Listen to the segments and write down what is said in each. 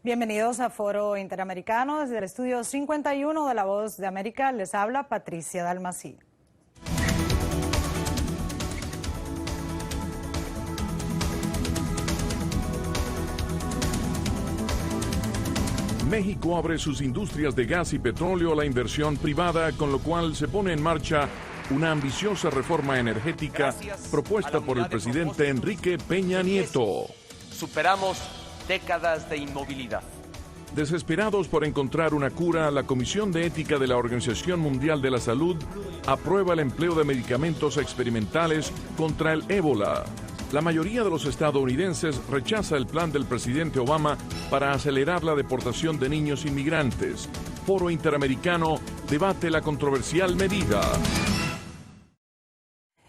Bienvenidos a Foro Interamericano. Desde el estudio 51 de La Voz de América les habla Patricia Dalmací. México abre sus industrias de gas y petróleo a la inversión privada, con lo cual se pone en marcha una ambiciosa reforma energética propuesta por el presidente Enrique Peña Nieto. Superamos décadas de inmovilidad. Desesperados por encontrar una cura, la Comisión de Ética de la Organización Mundial de la Salud aprueba el empleo de medicamentos experimentales contra el ébola. La mayoría de los estadounidenses rechaza el plan del presidente Obama para acelerar la deportación de niños inmigrantes. Foro Interamericano debate la controversial medida.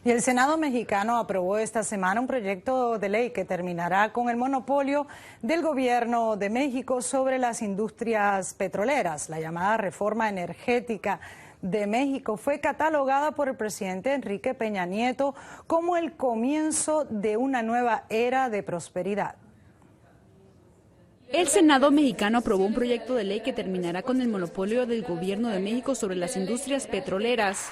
Y el Senado mexicano aprobó esta semana un proyecto de ley que terminará con el monopolio del gobierno de México sobre las industrias petroleras. La llamada reforma energética de México fue catalogada por el presidente Enrique Peña Nieto como el comienzo de una nueva era de prosperidad. El Senado mexicano aprobó un proyecto de ley que terminará con el monopolio del gobierno de México sobre las industrias petroleras.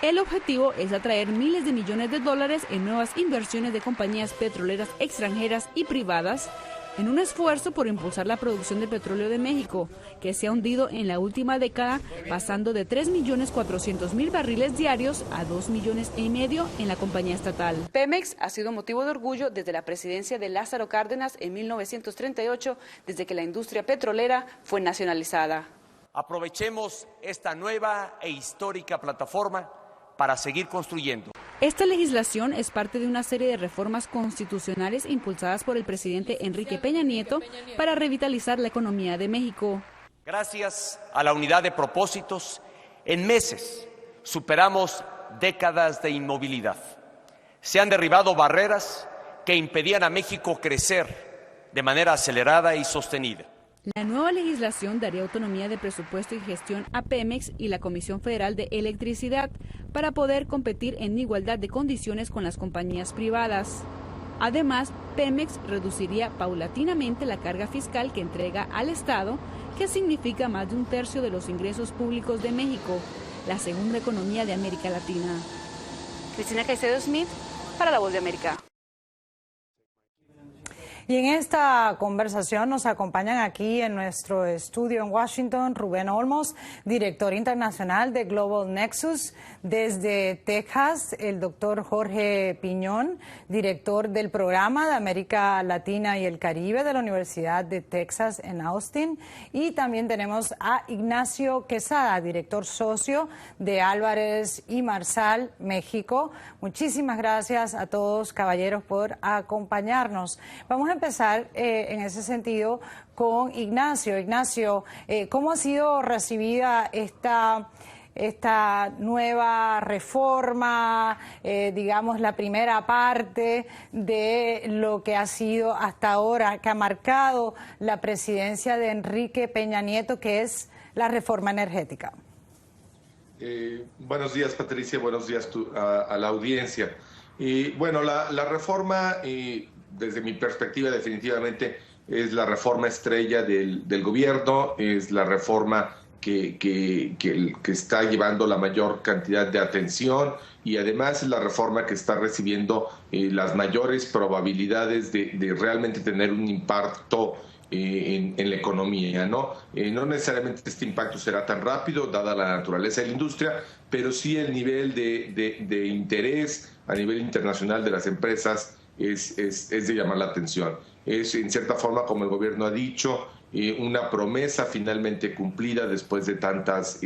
El objetivo es atraer miles de millones de dólares en nuevas inversiones de compañías petroleras extranjeras y privadas en un esfuerzo por impulsar la producción de petróleo de México, que se ha hundido en la última década, pasando de 3.400.000 barriles diarios a 2,5 millones en la compañía estatal. Pemex ha sido motivo de orgullo desde la presidencia de Lázaro Cárdenas en 1938, desde que la industria petrolera fue nacionalizada. Aprovechemos esta nueva e histórica plataforma para seguir construyendo. Esta legislación es parte de una serie de reformas constitucionales impulsadas por el presidente Enrique Peña Nieto para revitalizar la economía de México. Gracias a la unidad de propósitos, en meses superamos décadas de inmovilidad. Se han derribado barreras que impedían a México crecer de manera acelerada y sostenida. La nueva legislación daría autonomía de presupuesto y gestión a Pemex y la Comisión Federal de Electricidad para poder competir en igualdad de condiciones con las compañías privadas. Además, Pemex reduciría paulatinamente la carga fiscal que entrega al Estado, que significa más de 1/3 de los ingresos públicos de México, la segunda economía de América Latina. Cristina Caicedo Smith, para La Voz de América. Y en esta conversación nos acompañan aquí en nuestro estudio en Washington Rubén Olmos, director internacional de Global Nexus. Desde Texas, el doctor Jorge Piñón, director del programa de América Latina y el Caribe de la Universidad de Texas en Austin. Y también tenemos a Ignacio Quesada, director socio de Álvarez y Marsal, México. Muchísimas gracias a todos, caballeros, por acompañarnos. Vamos a empezar en ese sentido con Ignacio. Ignacio, ¿cómo ha sido recibida esta nueva reforma, digamos la primera parte de lo que ha sido hasta ahora, que ha marcado la presidencia de Enrique Peña Nieto, que es la reforma energética? Buenos días, Patricia, buenos días a la audiencia. Bueno, la reforma, desde mi perspectiva, definitivamente es la reforma estrella del gobierno, es la reforma que está llevando la mayor cantidad de atención y además es la reforma que está recibiendo las mayores probabilidades de realmente tener un impacto en la economía, ¿no? No necesariamente este impacto será tan rápido, dada la naturaleza de la industria, pero sí el nivel de interés a nivel internacional de las empresas es de llamar la atención. Es, en cierta forma, como el gobierno ha dicho, una promesa finalmente cumplida después de tantas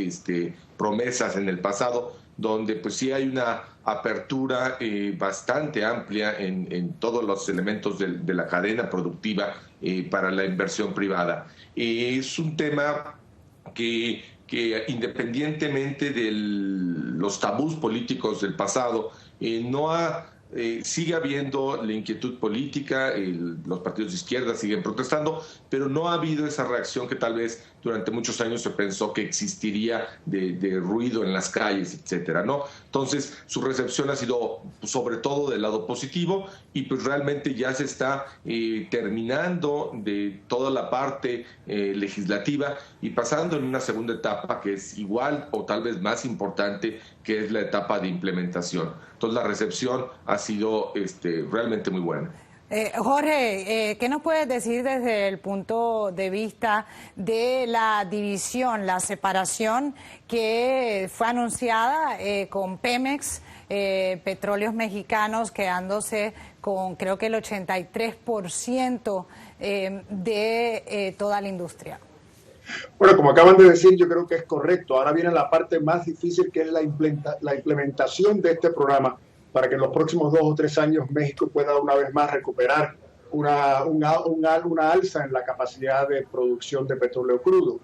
promesas en el pasado, donde pues sí hay una apertura bastante amplia en todos los elementos de la cadena productiva para la inversión privada. Es un tema que independientemente de los tabús políticos del pasado, sigue habiendo la inquietud política, los partidos de izquierda siguen protestando, pero no ha habido esa reacción que tal vez durante muchos años se pensó que existiría de ruido en las calles, etcétera, ¿no? Entonces, su recepción ha sido sobre todo del lado positivo y pues realmente ya se está terminando de toda la parte legislativa y pasando en una segunda etapa que es igual o tal vez más importante, que es la etapa de implementación. Entonces, la recepción ha sido realmente muy buena. Jorge, ¿qué nos puedes decir desde el punto de vista de la división, la separación que fue anunciada con Pemex, Petróleos Mexicanos, quedándose con creo que el 83% de toda la industria? Bueno, como acaban de decir, yo creo que es correcto. Ahora viene la parte más difícil, que es la implementación de este programa, para que en los próximos 2 o 3 años México pueda una vez más recuperar una alza en la capacidad de producción de petróleo crudo.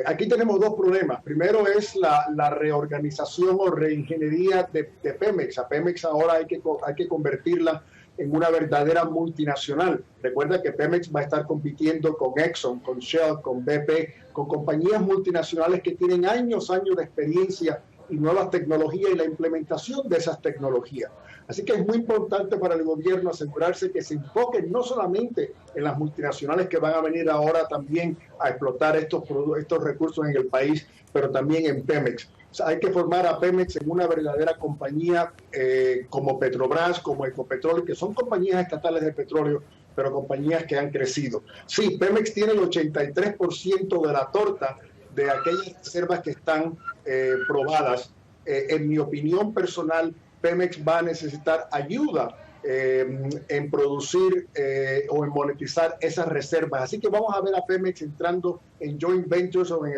Aquí tenemos 2 problemas. Primero es la reorganización o reingeniería de Pemex. A Pemex ahora hay que convertirla en una verdadera multinacional. Recuerda que Pemex va a estar compitiendo con Exxon, con Shell, con BP, con compañías multinacionales que tienen años de experiencia y nuevas tecnologías y la implementación de esas tecnologías. Así que es muy importante para el gobierno asegurarse que se enfoquen no solamente en las multinacionales que van a venir ahora también a explotar estos recursos en el país, pero también en Pemex. O sea, hay que formar a Pemex en una verdadera compañía como Petrobras, como Ecopetrol, que son compañías estatales de petróleo, pero compañías que han crecido. Sí, Pemex tiene el 83% de la torta de aquellas reservas que están probadas. En mi opinión personal, Pemex va a necesitar ayuda en producir o en monetizar esas reservas. Así que vamos a ver a Pemex entrando en joint ventures o en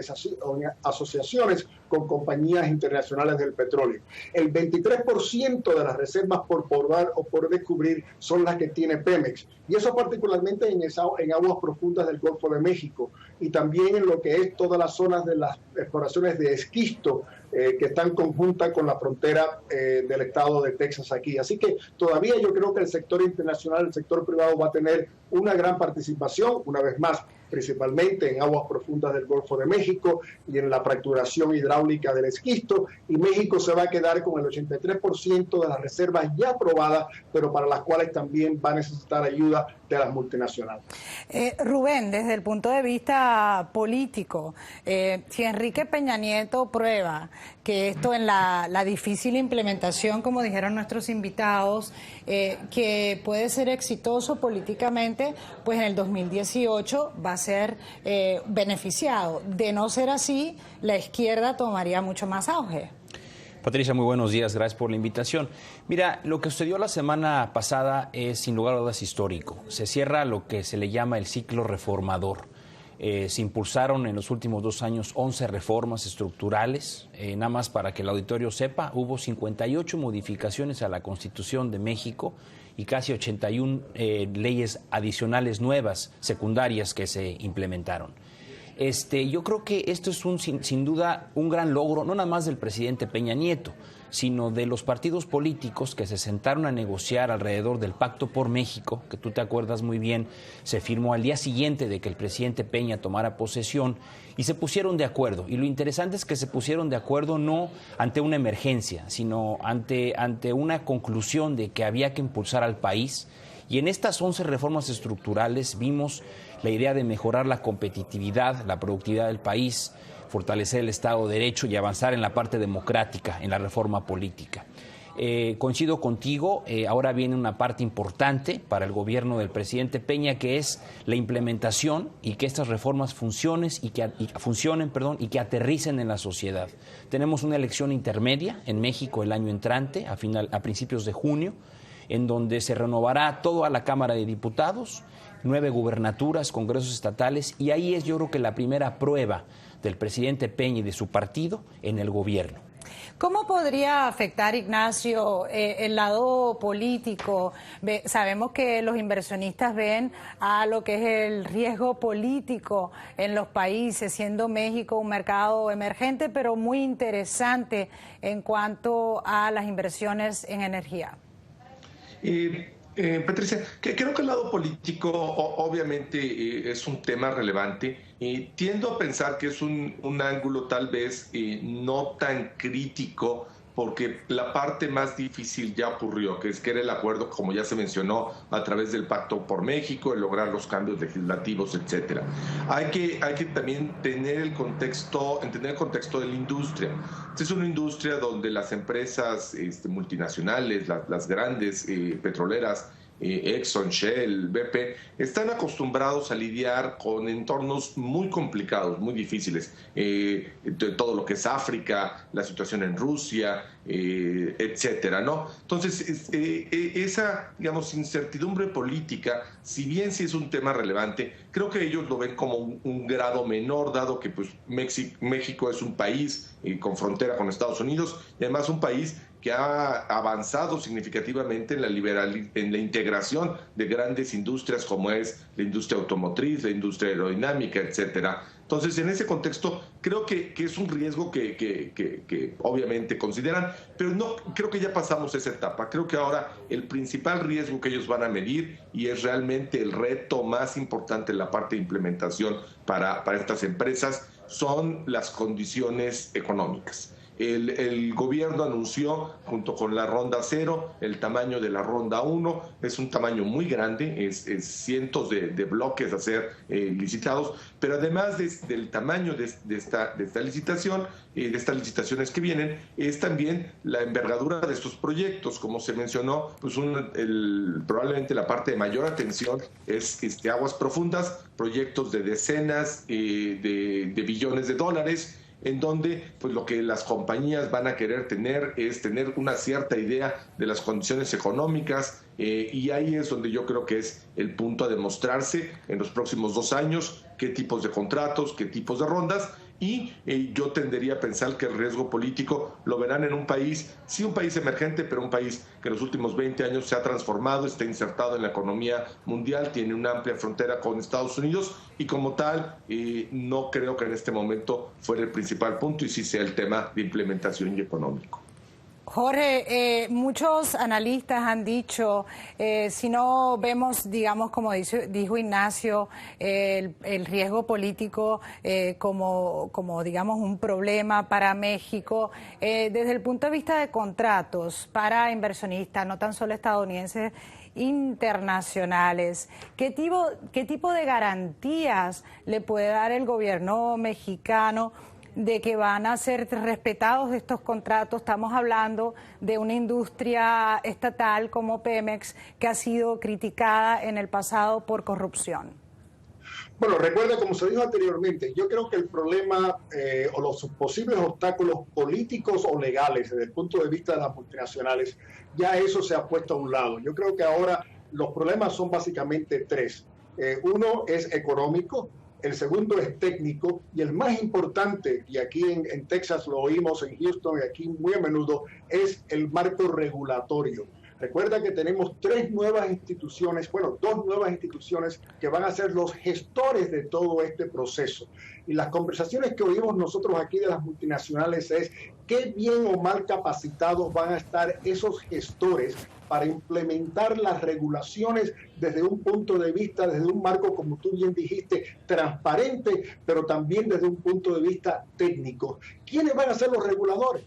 asociaciones con compañías internacionales del petróleo. El 23% de las reservas por probar o por descubrir son las que tiene Pemex. Y eso particularmente en aguas profundas del Golfo de México y también en lo que es todas las zonas de las exploraciones de esquisto que están conjuntas con la frontera del estado de Texas aquí. Así que todavía yo creo que el sector internacional, el sector privado va a tener una gran participación, una vez más, principalmente en aguas profundas del Golfo de México y en la fracturación hidráulica del esquisto, y México se va a quedar con el 83% de las reservas ya aprobadas, pero para las cuales también va a necesitar ayuda de las multinacionales. Rubén, desde el punto de vista político, si Enrique Peña Nieto prueba que esto en la difícil implementación, como dijeron nuestros invitados, que puede ser exitoso políticamente, pues en el 2018 va a ser beneficiado. De no ser así, la izquierda tomaría mucho más auge. Patricia, muy buenos días, gracias por la invitación. Mira, lo que sucedió la semana pasada es sin lugar a dudas histórico. Se cierra lo que se le llama el ciclo reformador. Se impulsaron en los últimos 2 años 11 reformas estructurales. Nada más para que el auditorio sepa, hubo 58 modificaciones a la Constitución de México y casi 81 leyes adicionales nuevas, secundarias, que se implementaron. Yo creo que esto es sin duda un gran logro, no nada más del presidente Peña Nieto, sino de los partidos políticos que se sentaron a negociar alrededor del Pacto por México, que tú te acuerdas muy bien, se firmó al día siguiente de que el presidente Peña tomara posesión, y se pusieron de acuerdo. Y lo interesante es que se pusieron de acuerdo no ante una emergencia, sino ante una conclusión de que había que impulsar al país. Y en estas 11 reformas estructurales vimos la idea de mejorar la competitividad, la productividad del país, fortalecer el Estado de Derecho y avanzar en la parte democrática, en la reforma política. Coincido contigo, ahora viene una parte importante para el gobierno del presidente Peña, que es la implementación y que estas reformas funcionen y que aterricen en la sociedad. Tenemos una elección intermedia en México el año entrante, a principios de junio, en donde se renovará toda la Cámara de Diputados, 9 gubernaturas, congresos estatales, y ahí es yo creo que la primera prueba del presidente Peña y de su partido en el gobierno. ¿Cómo podría afectar, Ignacio, el lado político? Sabemos que los inversionistas ven a lo que es el riesgo político en los países, siendo México un mercado emergente, pero muy interesante en cuanto a las inversiones en energía. Patricia, creo que el lado político obviamente es un tema relevante. Tiendo a pensar que es un ángulo tal vez no tan crítico, porque la parte más difícil ya ocurrió, que era el acuerdo, como ya se mencionó, a través del Pacto por México, el lograr los cambios legislativos, etcétera. Hay que también entender el contexto de la industria. Esta es una industria donde las empresas multinacionales, las grandes petroleras, Exxon, Shell, BP, están acostumbrados a lidiar con entornos muy complicados, muy difíciles. Todo lo que es África, la situación en Rusia, etcétera, ¿no? Entonces, esa, digamos, incertidumbre política, si bien sí es un tema relevante, creo que ellos lo ven como un grado menor, dado que pues, México es un país con frontera con Estados Unidos y además un país que ha avanzado significativamente en la integración de grandes industrias como es la industria automotriz, la industria aerodinámica, etcétera. Entonces, en ese contexto, creo que es un riesgo que obviamente consideran, pero no creo que ya pasamos esa etapa. Creo que ahora el principal riesgo que ellos van a medir, y es realmente el reto más importante en la parte de implementación para estas empresas, son las condiciones económicas. El gobierno anunció, junto con la ronda 0, el tamaño de la ronda 1. Es un tamaño muy grande, es cientos de bloques a ser licitados, pero además del tamaño de esta licitación, de estas licitaciones que vienen, es también la envergadura de estos proyectos. Como se mencionó, pues probablemente la parte de mayor atención es aguas profundas, proyectos de decenas de billones de dólares, en donde pues lo que las compañías van a querer tener es tener una cierta idea de las condiciones económicas, y ahí es donde yo creo que es el punto a demostrarse en los próximos 2 años, qué tipos de contratos, qué tipos de rondas. Y yo tendería a pensar que el riesgo político lo verán en un país, sí un país emergente, pero un país que en los últimos 20 años se ha transformado, está insertado en la economía mundial, tiene una amplia frontera con Estados Unidos y como tal no creo que en este momento fuera el principal punto y sí sea el tema de implementación y económico. Jorge, muchos analistas han dicho, si no vemos, digamos, como dijo Ignacio, el riesgo político como, digamos, un problema para México, desde el punto de vista de contratos para inversionistas, no tan solo estadounidenses, internacionales, ¿qué tipo de garantías le puede dar el gobierno mexicano de que van a ser respetados estos contratos? Estamos hablando de una industria estatal como Pemex que ha sido criticada en el pasado por corrupción. Bueno, recuerda, como se dijo anteriormente, yo creo que el problema o los posibles obstáculos políticos o legales desde el punto de vista de las multinacionales, ya eso se ha puesto a un lado. Yo creo que ahora los problemas son básicamente 3. Uno es económico, el segundo es técnico y el más importante, y aquí en Texas lo oímos, en Houston y aquí muy a menudo, es el marco regulatorio. Recuerda que tenemos 2 nuevas instituciones que van a ser los gestores de todo este proceso. Y las conversaciones que oímos nosotros aquí de las multinacionales es qué bien o mal capacitados van a estar esos gestores para implementar las regulaciones desde un punto de vista, desde un marco, como tú bien dijiste, transparente, pero también desde un punto de vista técnico. ¿Quiénes van a ser los reguladores?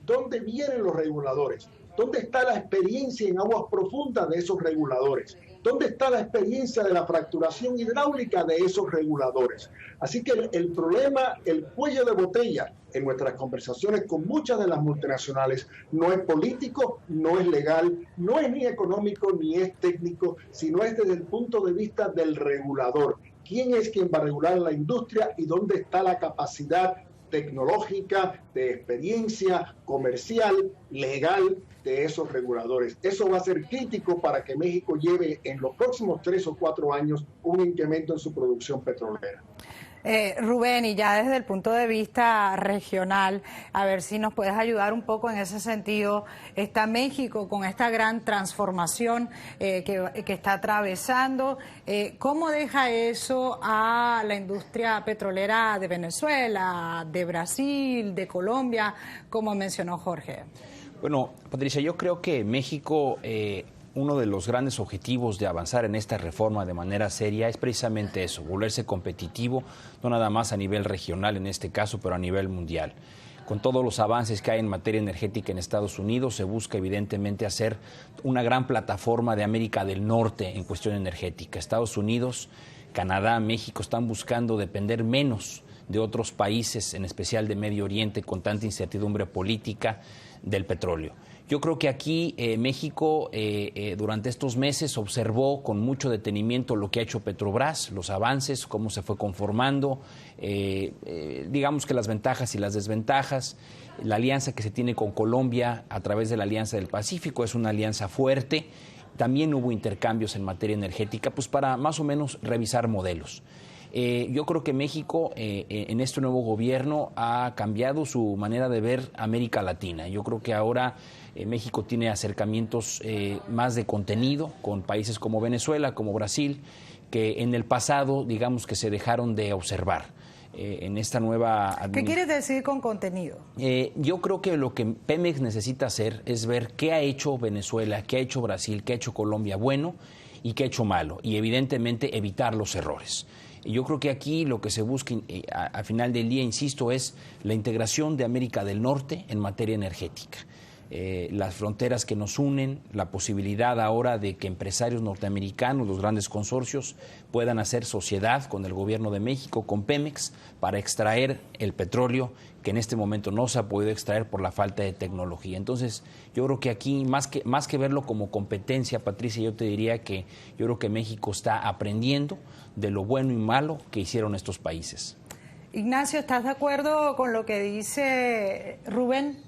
¿Dónde vienen los reguladores? ¿Dónde está la experiencia en aguas profundas de esos reguladores? ¿Dónde está la experiencia de la fracturación hidráulica de esos reguladores? Así que el problema, el cuello de botella en nuestras conversaciones con muchas de las multinacionales no es político, no es legal, no es ni económico ni es técnico, sino es desde el punto de vista del regulador. ¿Quién es quien va a regular la industria y dónde está la capacidad tecnológica, de experiencia comercial, legal de esos reguladores? Eso va a ser crítico para que México lleve en los próximos 3 o 4 años un incremento en su producción petrolera. Rubén, y ya desde el punto de vista regional, a ver si nos puedes ayudar un poco en ese sentido. Está México con esta gran transformación que está atravesando. ¿Cómo deja eso a la industria petrolera de Venezuela, de Brasil, de Colombia, como mencionó Jorge? Bueno, Patricia, yo creo que México uno de los grandes objetivos de avanzar en esta reforma de manera seria es precisamente eso, volverse competitivo, no nada más a nivel regional en este caso, pero a nivel mundial. Con todos los avances que hay en materia energética en Estados Unidos, se busca evidentemente hacer una gran plataforma de América del Norte en cuestión energética. Estados Unidos, Canadá, México están buscando depender menos de otros países, en especial de Medio Oriente, con tanta incertidumbre política del petróleo. Yo creo que aquí México durante estos meses observó con mucho detenimiento lo que ha hecho Petrobras, los avances, cómo se fue conformando, digamos que las ventajas y las desventajas. La alianza que se tiene con Colombia a través de la Alianza del Pacífico es una alianza fuerte. También hubo intercambios en materia energética, pues para más o menos revisar modelos. Yo creo que México en este nuevo gobierno ha cambiado su manera de ver América Latina. Yo creo que ahora México tiene acercamientos más de contenido con países como Venezuela, como Brasil, que en el pasado, digamos que se dejaron de observar. En esta nueva... ¿Qué quieres decir con contenido? Yo creo que lo que Pemex necesita hacer es ver qué ha hecho Venezuela, qué ha hecho Brasil, qué ha hecho Colombia bueno y qué ha hecho malo, y evidentemente evitar los errores. Yo creo que aquí lo que se busca al final del día, insisto, es la integración de América del Norte en materia energética. Las fronteras que nos unen, la posibilidad ahora de que empresarios norteamericanos, los grandes consorcios, puedan hacer sociedad con el gobierno de México, con Pemex, para extraer el petróleo que en este momento no se ha podido extraer por la falta de tecnología. Entonces, yo creo que aquí, más que verlo como competencia, Patricia, yo te diría que yo creo que México está aprendiendo de lo bueno y malo que hicieron estos países. Ignacio, ¿estás de acuerdo con lo que dice Rubén?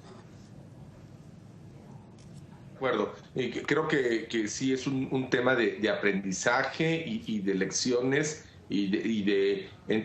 De acuerdo. Creo que sí es un tema de aprendizaje y de lecciones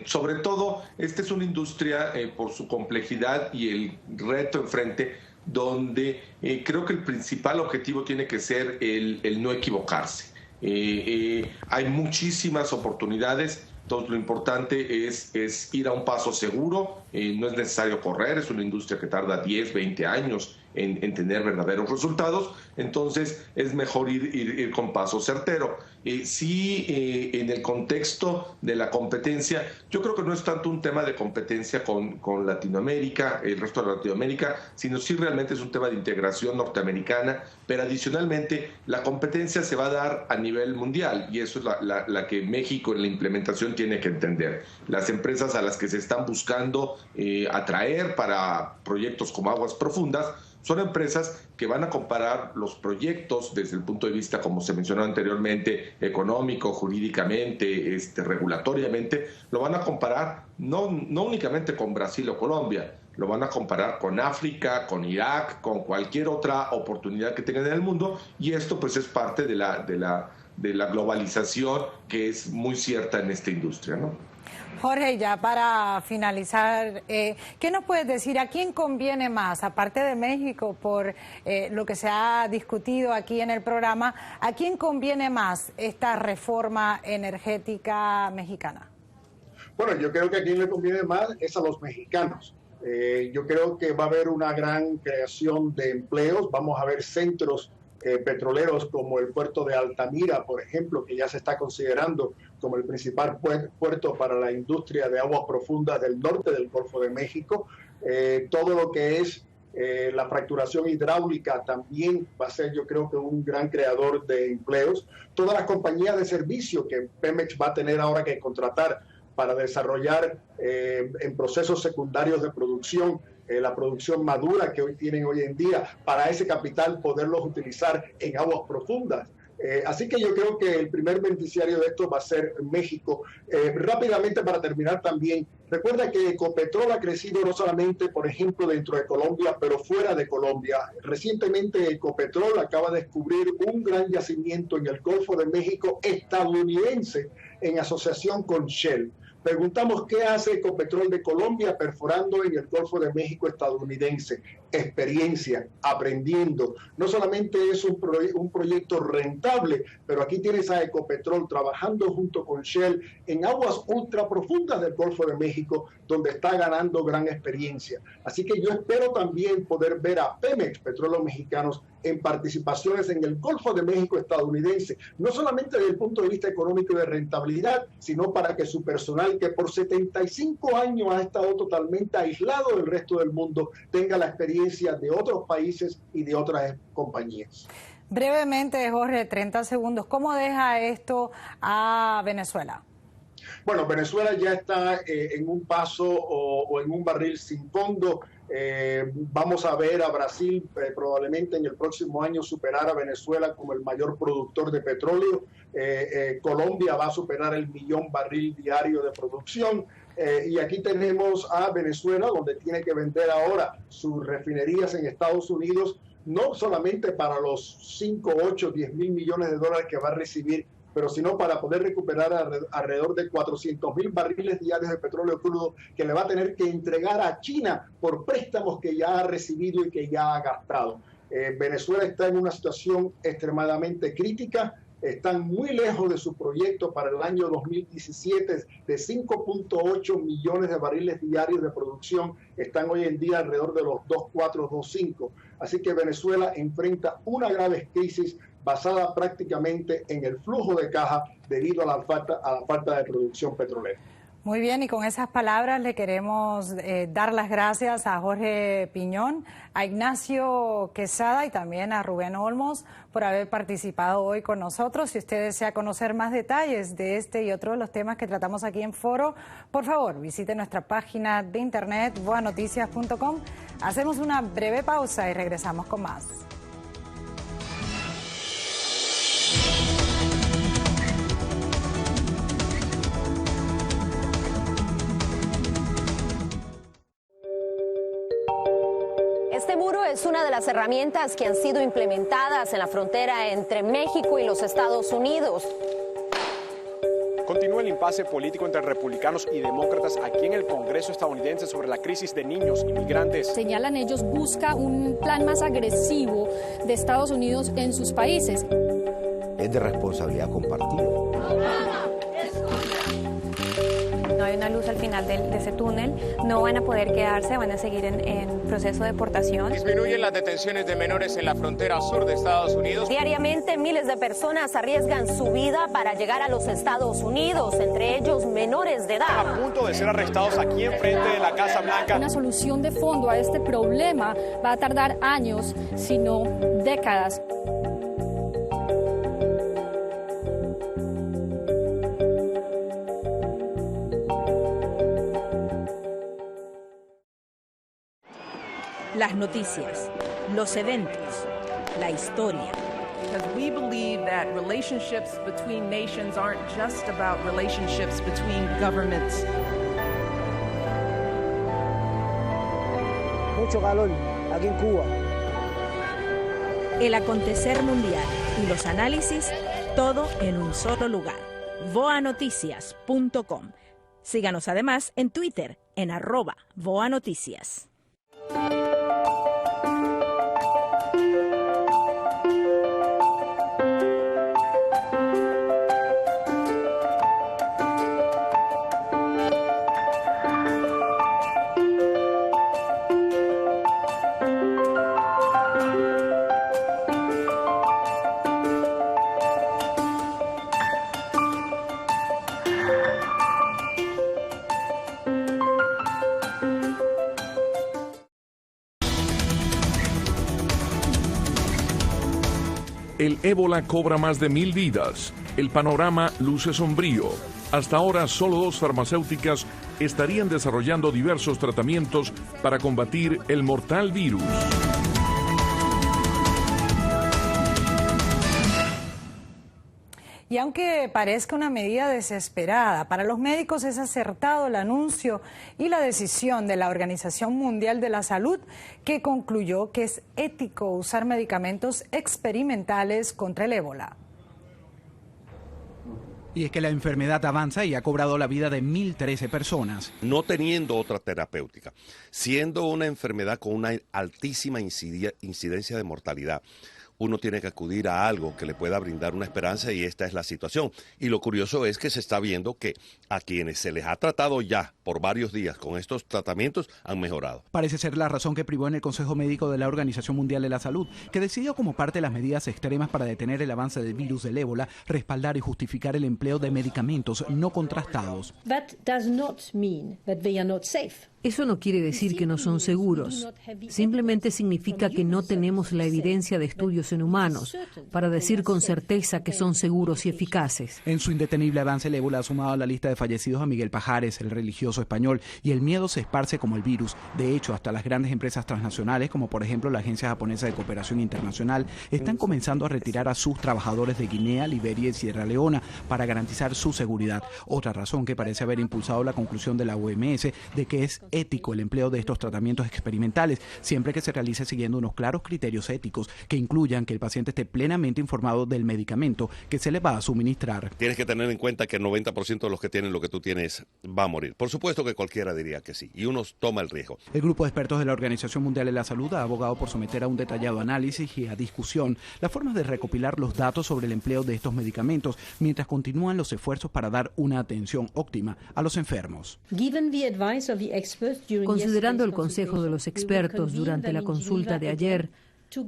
sobre todo, esta es una industria por su complejidad y el reto enfrente, donde creo que el principal objetivo tiene que ser el no equivocarse. Hay muchísimas oportunidades. Entonces, lo importante es ir a un paso seguro, no es necesario correr, es una industria que tarda 10, 20 años en tener verdaderos resultados, entonces es mejor ir con paso certero. Sí, en el contexto de la competencia, yo creo que no es tanto un tema de competencia con Latinoamérica, el resto de Latinoamérica, sino sí realmente es un tema de integración norteamericana, pero adicionalmente la competencia se va a dar a nivel mundial, y eso es la que México en la implementación tiene que entender. Las empresas a las que se están buscando atraer para proyectos como Aguas Profundas son empresas que van a comparar los proyectos desde el punto de vista, como se mencionó anteriormente, económico, jurídicamente, regulatoriamente, lo van a comparar no únicamente con Brasil o Colombia, lo van a comparar con África, con Irak, con cualquier otra oportunidad que tengan en el mundo, y esto pues es parte de la globalización que es muy cierta en esta industria, ¿no? Jorge, ya para finalizar, ¿qué nos puedes decir? ¿A quién conviene más, aparte de México, por lo que se ha discutido aquí en el programa, a quién conviene más esta reforma energética mexicana? Bueno, yo creo que a quien le conviene más es a los mexicanos. Yo creo que va a haber una gran creación de empleos, vamos a ver centros petroleros como el puerto de Altamira, por ejemplo, que ya se está considerando como el principal puerto para la industria de aguas profundas del norte del Golfo de México. Todo lo que es la fracturación hidráulica también va a ser, yo creo que un gran creador de empleos. Todas las compañías de servicio que Pemex va a tener ahora que contratar para desarrollar en procesos secundarios de producción la producción madura que tienen hoy en día, para ese capital poderlos utilizar en aguas profundas. Así que yo creo que el primer beneficiario de esto va a ser México. Rápidamente, para terminar también, recuerda que Ecopetrol ha crecido no solamente, por ejemplo, dentro de Colombia, pero fuera de Colombia. Recientemente Ecopetrol acaba de descubrir un gran yacimiento en el Golfo de México estadounidense en asociación con Shell. Preguntamos qué hace Ecopetrol de Colombia perforando en el Golfo de México estadounidense. experiencia, aprendiendo. No solamente es un proyecto rentable, pero aquí tienes a Ecopetrol trabajando junto con Shell en aguas ultra profundas del Golfo de México, donde está ganando gran experiencia. Así que yo espero también poder ver a Pemex, Petróleos Mexicanos, en participaciones en el Golfo de México estadounidense, no solamente desde el punto de vista económico y de rentabilidad, sino para que su personal, que por 75 años ha estado totalmente aislado del resto del mundo, tenga la experiencia de otros países y de otras compañías. Brevemente, Jorge, 30 segundos, ¿cómo deja esto a Venezuela? Bueno, Venezuela ya está en un paso o en un barril sin fondo. Vamos a ver a Brasil probablemente en el próximo año superar a Venezuela como el mayor productor de petróleo. Colombia va a superar el 1.000.000 barril diario de producción. Y aquí tenemos a Venezuela, donde tiene que vender ahora sus refinerías en Estados Unidos, no solamente para los 5, 8, 10 mil millones de dólares que va a recibir, pero sino para poder recuperar alrededor de 400.000 barriles diarios de petróleo crudo que le va a tener que entregar a China por préstamos que ya ha recibido y que ya ha gastado. Venezuela está en una situación extremadamente crítica. Están muy lejos de su proyecto para el año 2017 de 5.8 millones de barriles diarios de producción. Están hoy en día alrededor de los 2.4, 2.5. Así que Venezuela enfrenta una grave crisis basada prácticamente en el flujo de caja debido a la falta de producción petrolera. Muy bien, y con esas palabras le queremos dar las gracias a Jorge Piñón, a Ignacio Quesada y también a Rubén Olmos por haber participado hoy con nosotros. Si usted desea conocer más detalles de este y otros de los temas que tratamos aquí en Foro, por favor, visite nuestra página de internet voanoticias.com. Hacemos una breve pausa y regresamos con más. Este muro es una de las herramientas que han sido implementadas en la frontera entre México y los Estados Unidos. Continúa el impasse político entre republicanos y demócratas aquí en el Congreso estadounidense sobre la crisis de niños inmigrantes. Señalan ellos, busca un plan más agresivo de Estados Unidos en sus países. Es de responsabilidad compartida. No hay una luz al final de ese túnel, no van a poder quedarse, van a seguir en proceso de deportación. Disminuyen las detenciones de menores en la frontera sur de Estados Unidos. Diariamente miles de personas arriesgan su vida para llegar a los Estados Unidos, entre ellos menores de edad. A punto de ser arrestados aquí enfrente de la Casa Blanca. Una solución de fondo a este problema va a tardar años, si no décadas. Las noticias, los eventos, la historia. Because we believe that relationships between nations aren't just about relationships between governments. Mucho calor aquí en Cuba. El acontecer mundial y los análisis, todo en un solo lugar. voanoticias.com. Síganos además en Twitter en @voanoticias. El ébola cobra más de 1.000 vidas. El panorama luce sombrío. Hasta ahora, solo 2 farmacéuticas estarían desarrollando diversos tratamientos para combatir el mortal virus. Y aunque parezca una medida desesperada, para los médicos es acertado el anuncio y la decisión de la Organización Mundial de la Salud, que concluyó que es ético usar medicamentos experimentales contra el ébola. Y es que la enfermedad avanza y ha cobrado la vida de 1.013 personas. No teniendo otra terapéutica, siendo una enfermedad con una altísima incidencia de mortalidad, uno tiene que acudir a algo que le pueda brindar una esperanza, y esta es la situación. Y lo curioso es que se está viendo que a quienes se les ha tratado ya por varios días con estos tratamientos han mejorado. Parece ser la razón que privó en el Consejo Médico de la Organización Mundial de la Salud, que decidió como parte de las medidas extremas para detener el avance del virus del ébola, respaldar y justificar el empleo de medicamentos no contrastados. That does not mean that they are not safe. Eso no quiere decir que no son seguros. Simplemente significa que no tenemos la evidencia de estudios en humanos para decir con certeza que son seguros y eficaces. En su indetenible avance, el ébola ha sumado a la lista de fallecidos a Miguel Pajares, el religioso español, y el miedo se esparce como el virus. De hecho, hasta las grandes empresas transnacionales, como por ejemplo la Agencia Japonesa de Cooperación Internacional, están comenzando a retirar a sus trabajadores de Guinea, Liberia y Sierra Leona para garantizar su seguridad. Otra razón que parece haber impulsado la conclusión de la OMS de que es ético el empleo de estos tratamientos experimentales, siempre que se realice siguiendo unos claros criterios éticos que incluyan que el paciente esté plenamente informado del medicamento que se le va a suministrar. Tienes que tener en cuenta que el 90% de los que tienen lo que tú tienes va a morir. Por supuesto que cualquiera diría que sí, y uno toma el riesgo. El grupo de expertos de la Organización Mundial de la Salud ha abogado por someter a un detallado análisis y a discusión las formas de recopilar los datos sobre el empleo de estos medicamentos mientras continúan los esfuerzos para dar una atención óptima a los enfermos. Considerando el consejo de los expertos durante la consulta de ayer,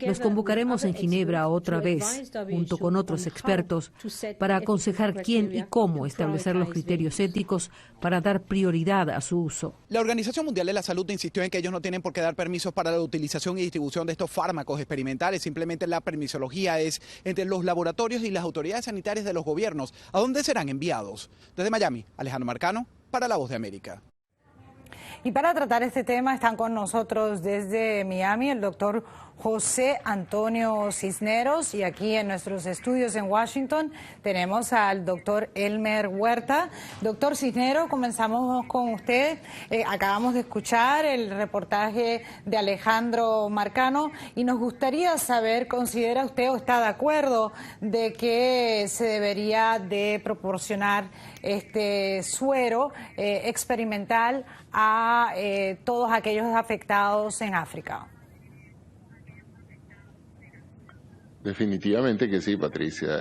nos convocaremos en Ginebra otra vez, junto con otros expertos, para aconsejar quién y cómo establecer los criterios éticos para dar prioridad a su uso. La Organización Mundial de la Salud insistió en que ellos no tienen por qué dar permisos para la utilización y distribución de estos fármacos experimentales. Simplemente la permisología es entre los laboratorios y las autoridades sanitarias de los gobiernos. ¿A dónde serán enviados? Desde Miami, Alejandro Marcano, para La Voz de América. Y para tratar este tema están con nosotros desde Miami el doctor José Antonio Cisneros, y aquí en nuestros estudios en Washington tenemos al doctor Elmer Huerta. Doctor Cisneros, comenzamos con usted. Acabamos de escuchar el reportaje de Alejandro Marcano y nos gustaría saber, ¿considera usted o está de acuerdo de que se debería de proporcionar este suero experimental a todos aquellos afectados en África? Definitivamente que sí, Patricia.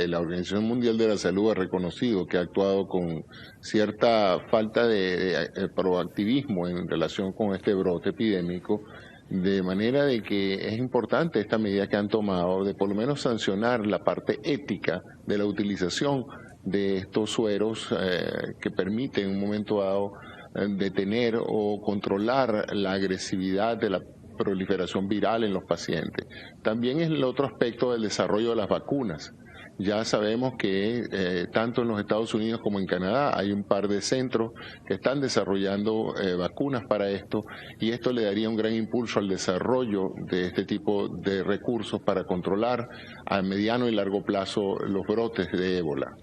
La Organización Mundial de la Salud ha reconocido que ha actuado con cierta falta de proactivismo en relación con este brote epidémico, de manera de que es importante esta medida que han tomado de por lo menos sancionar la parte ética de la utilización de estos sueros que permiten en un momento dado detener o controlar la agresividad de la proliferación viral en los pacientes. También es el otro aspecto del desarrollo de las vacunas. Ya sabemos que tanto en los Estados Unidos como en Canadá hay un par de centros que están desarrollando vacunas para esto, y esto le daría un gran impulso al desarrollo de este tipo de recursos para controlar a mediano y largo plazo los brotes de ébola.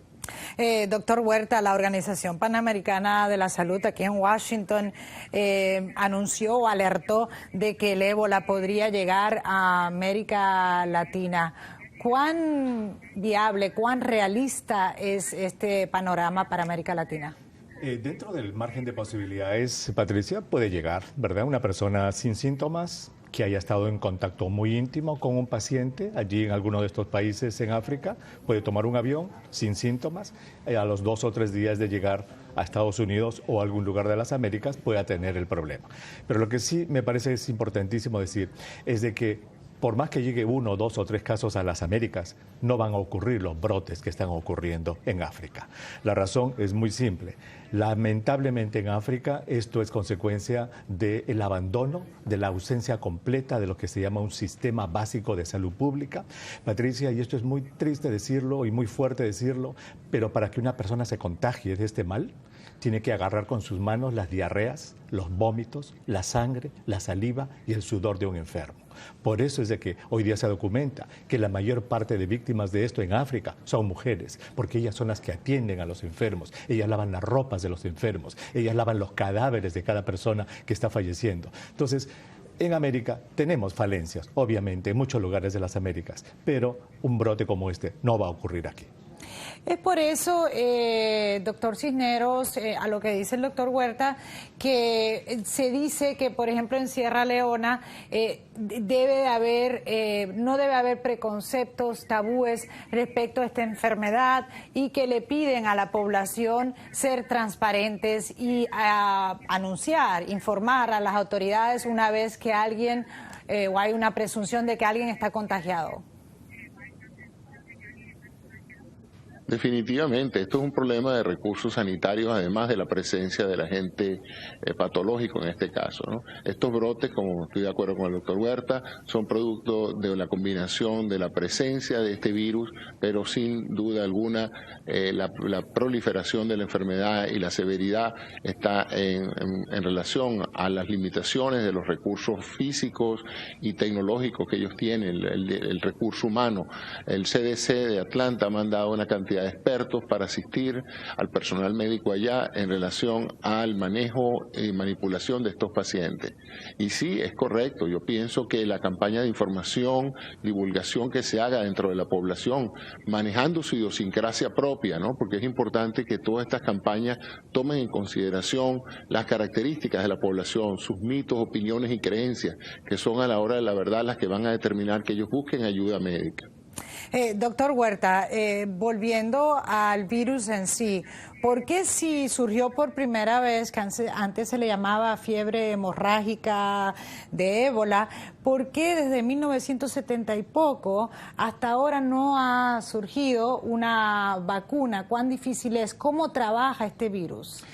Doctor Huerta, la Organización Panamericana de la Salud aquí en Washington anunció o alertó de que el ébola podría llegar a América Latina. ¿Cuán viable, cuán realista es este panorama para América Latina? Dentro del margen de posibilidades, Patricia, puede llegar, ¿verdad? Una persona sin síntomas que haya estado en contacto muy íntimo con un paciente allí en alguno de estos países en África, puede tomar un avión sin síntomas, a los 2 o 3 días de llegar a Estados Unidos o algún lugar de las Américas pueda tener el problema. Pero lo que sí me parece es importantísimo decir es de que por más que llegue 1, 2 o 3 casos a las Américas, no van a ocurrir los brotes que están ocurriendo en África. La razón es muy simple. Lamentablemente en África esto es consecuencia del abandono, de la ausencia completa de lo que se llama un sistema básico de salud pública. Patricia, y esto es muy triste decirlo y muy fuerte decirlo, pero para que una persona se contagie de este mal, tiene que agarrar con sus manos las diarreas, los vómitos, la sangre, la saliva y el sudor de un enfermo. Por eso es de que hoy día se documenta que la mayor parte de víctimas de esto en África son mujeres, porque ellas son las que atienden a los enfermos, ellas lavan las ropas de los enfermos, ellas lavan los cadáveres de cada persona que está falleciendo. Entonces, en América tenemos falencias, obviamente, en muchos lugares de las Américas, pero un brote como este no va a ocurrir aquí. Es por eso, doctor Cisneros, a lo que dice el doctor Huerta, que se dice que, por ejemplo, en Sierra Leona no debe haber preconceptos, tabúes respecto a esta enfermedad y que le piden a la población ser transparentes y anunciar, informar a las autoridades una vez que alguien o hay una presunción de que alguien está contagiado. Definitivamente, esto es un problema de recursos sanitarios, además de la presencia del agente patológico en este caso, ¿no? Estos brotes, como estoy de acuerdo con el doctor Huerta, son producto de la combinación de la presencia de este virus, pero sin duda alguna la proliferación de la enfermedad y la severidad está en relación a las limitaciones de los recursos físicos y tecnológicos que ellos tienen, el recurso humano. El CDC de Atlanta ha mandado una cantidad de expertos para asistir al personal médico allá en relación al manejo y manipulación de estos pacientes. Y sí, es correcto, yo pienso que la campaña de información, divulgación que se haga dentro de la población, manejando su idiosincrasia propia, ¿no? Porque es importante que todas estas campañas tomen en consideración las características de la población, sus mitos, opiniones y creencias, que son a la hora de la verdad las que van a determinar que ellos busquen ayuda médica. Doctor Huerta, volviendo al virus en sí, ¿por qué si surgió por primera vez, que antes se le llamaba fiebre hemorrágica de ébola, por qué desde 1970 y poco hasta ahora no ha surgido una vacuna? ¿Cuán difícil es? ¿Cómo trabaja este virus?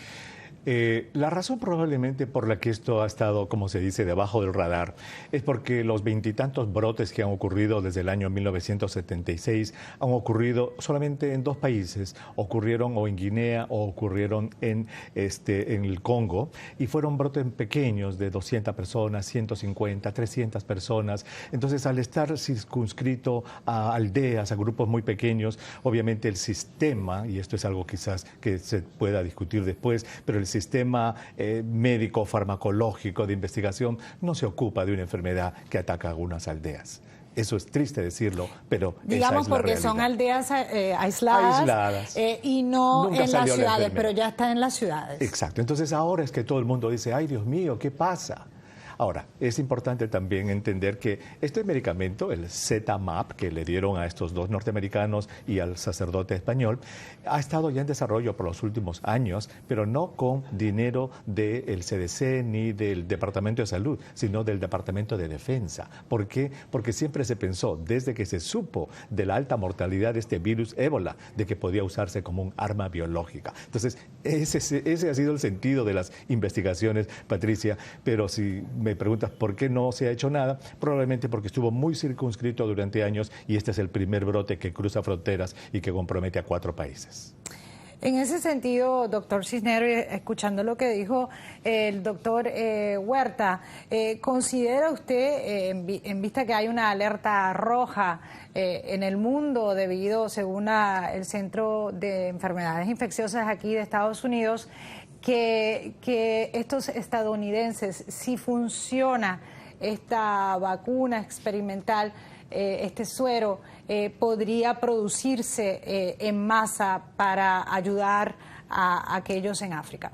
La razón probablemente por la que esto ha estado, como se dice, debajo del radar, es porque los veintitantos brotes que han ocurrido desde el año 1976 han ocurrido solamente en dos países, ocurrieron o en Guinea o ocurrieron en el Congo, y fueron brotes pequeños de 200 personas, 150, 300 personas. Entonces, al estar circunscrito a aldeas, a grupos muy pequeños, obviamente el sistema, y esto es algo quizás que se pueda discutir después, pero el sistema médico farmacológico de investigación no se ocupa de una enfermedad que ataca a algunas aldeas. Eso es triste decirlo, pero digamos, esa es la porque realidad. Son aldeas aisladas. Y no en las ciudades, pero ya está en las ciudades. Exacto. Entonces ahora es que todo el mundo dice, ay Dios mío, ¿qué pasa? Ahora, es importante también entender que este medicamento, el ZMapp, que le dieron a estos dos norteamericanos y al sacerdote español, ha estado ya en desarrollo por los últimos años, pero no con dinero del CDC ni del Departamento de Salud, sino del Departamento de Defensa. ¿Por qué? Porque siempre se pensó, desde que se supo de la alta mortalidad de este virus ébola, de que podía usarse como un arma biológica. Entonces, ese ha sido el sentido de las investigaciones, Patricia, pero si me preguntas por qué no se ha hecho nada, probablemente porque estuvo muy circunscrito durante años y este es el primer brote que cruza fronteras y que compromete a 4 países. En ese sentido, doctor Cisneros, escuchando lo que dijo el doctor Huerta, ¿considera usted, en vista que hay una alerta roja en el mundo debido, según el Centro de Enfermedades Infecciosas aquí de Estados Unidos, que estos estadounidenses, si funciona esta vacuna experimental, este suero, podría producirse en masa para ayudar a aquellos en África?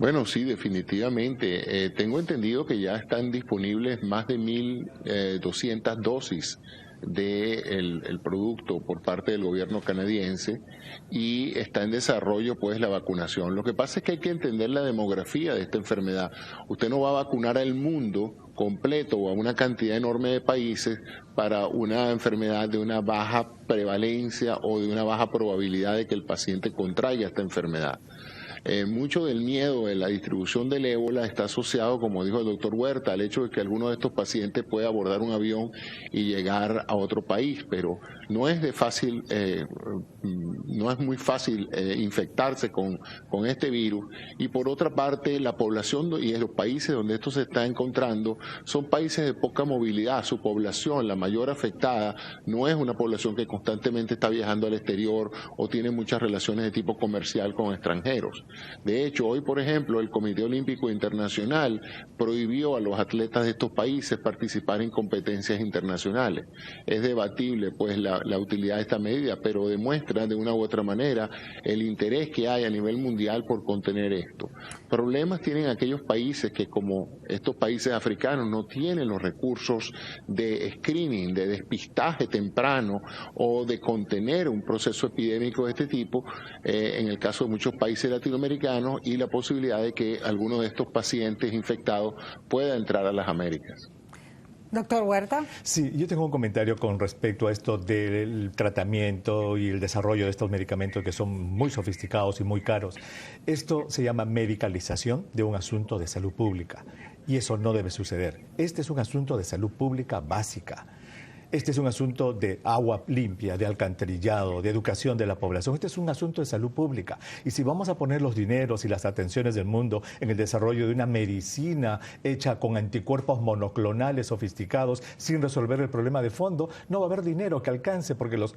Bueno, sí, definitivamente. Tengo entendido que ya están disponibles más de 1.200 dosis del producto por parte del gobierno canadiense y está en desarrollo pues la vacunación. Lo que pasa es que hay que entender la demografía de esta enfermedad. Usted no va a vacunar al mundo completo o a una cantidad enorme de países para una enfermedad de una baja prevalencia o de una baja probabilidad de que el paciente contraiga esta enfermedad. Mucho del miedo de la distribución del ébola está asociado, como dijo el doctor Huerta, al hecho de que alguno de estos pacientes puede abordar un avión y llegar a otro país, pero no es muy fácil infectarse con este virus. Y por otra parte, la población y los países donde esto se está encontrando son países de poca movilidad. Su población, la mayor afectada, no es una población que constantemente está viajando al exterior o tiene muchas relaciones de tipo comercial con extranjeros. De hecho, hoy, por ejemplo, el Comité Olímpico Internacional prohibió a los atletas de estos países participar en competencias internacionales. Es debatible, pues, la utilidad de esta medida, pero demuestra de una u otra manera el interés que hay a nivel mundial por contener esto. Problemas tienen aquellos países que, como estos países africanos, no tienen los recursos de screening, de despistaje temprano o de contener un proceso epidémico de este tipo, en el caso de muchos países latinoamericanos, y la posibilidad de que alguno de estos pacientes infectados pueda entrar a las Américas. Doctor Huerta. Sí, yo tengo un comentario con respecto a esto del tratamiento y el desarrollo de estos medicamentos que son muy sofisticados y muy caros. Esto se llama medicalización de un asunto de salud pública y eso no debe suceder. Este es un asunto de salud pública básica. Este es un asunto de agua limpia, de alcantarillado, de educación de la población. Este es un asunto de salud pública. Y si vamos a poner los dineros y las atenciones del mundo en el desarrollo de una medicina hecha con anticuerpos monoclonales sofisticados sin resolver el problema de fondo, no va a haber dinero que alcance porque los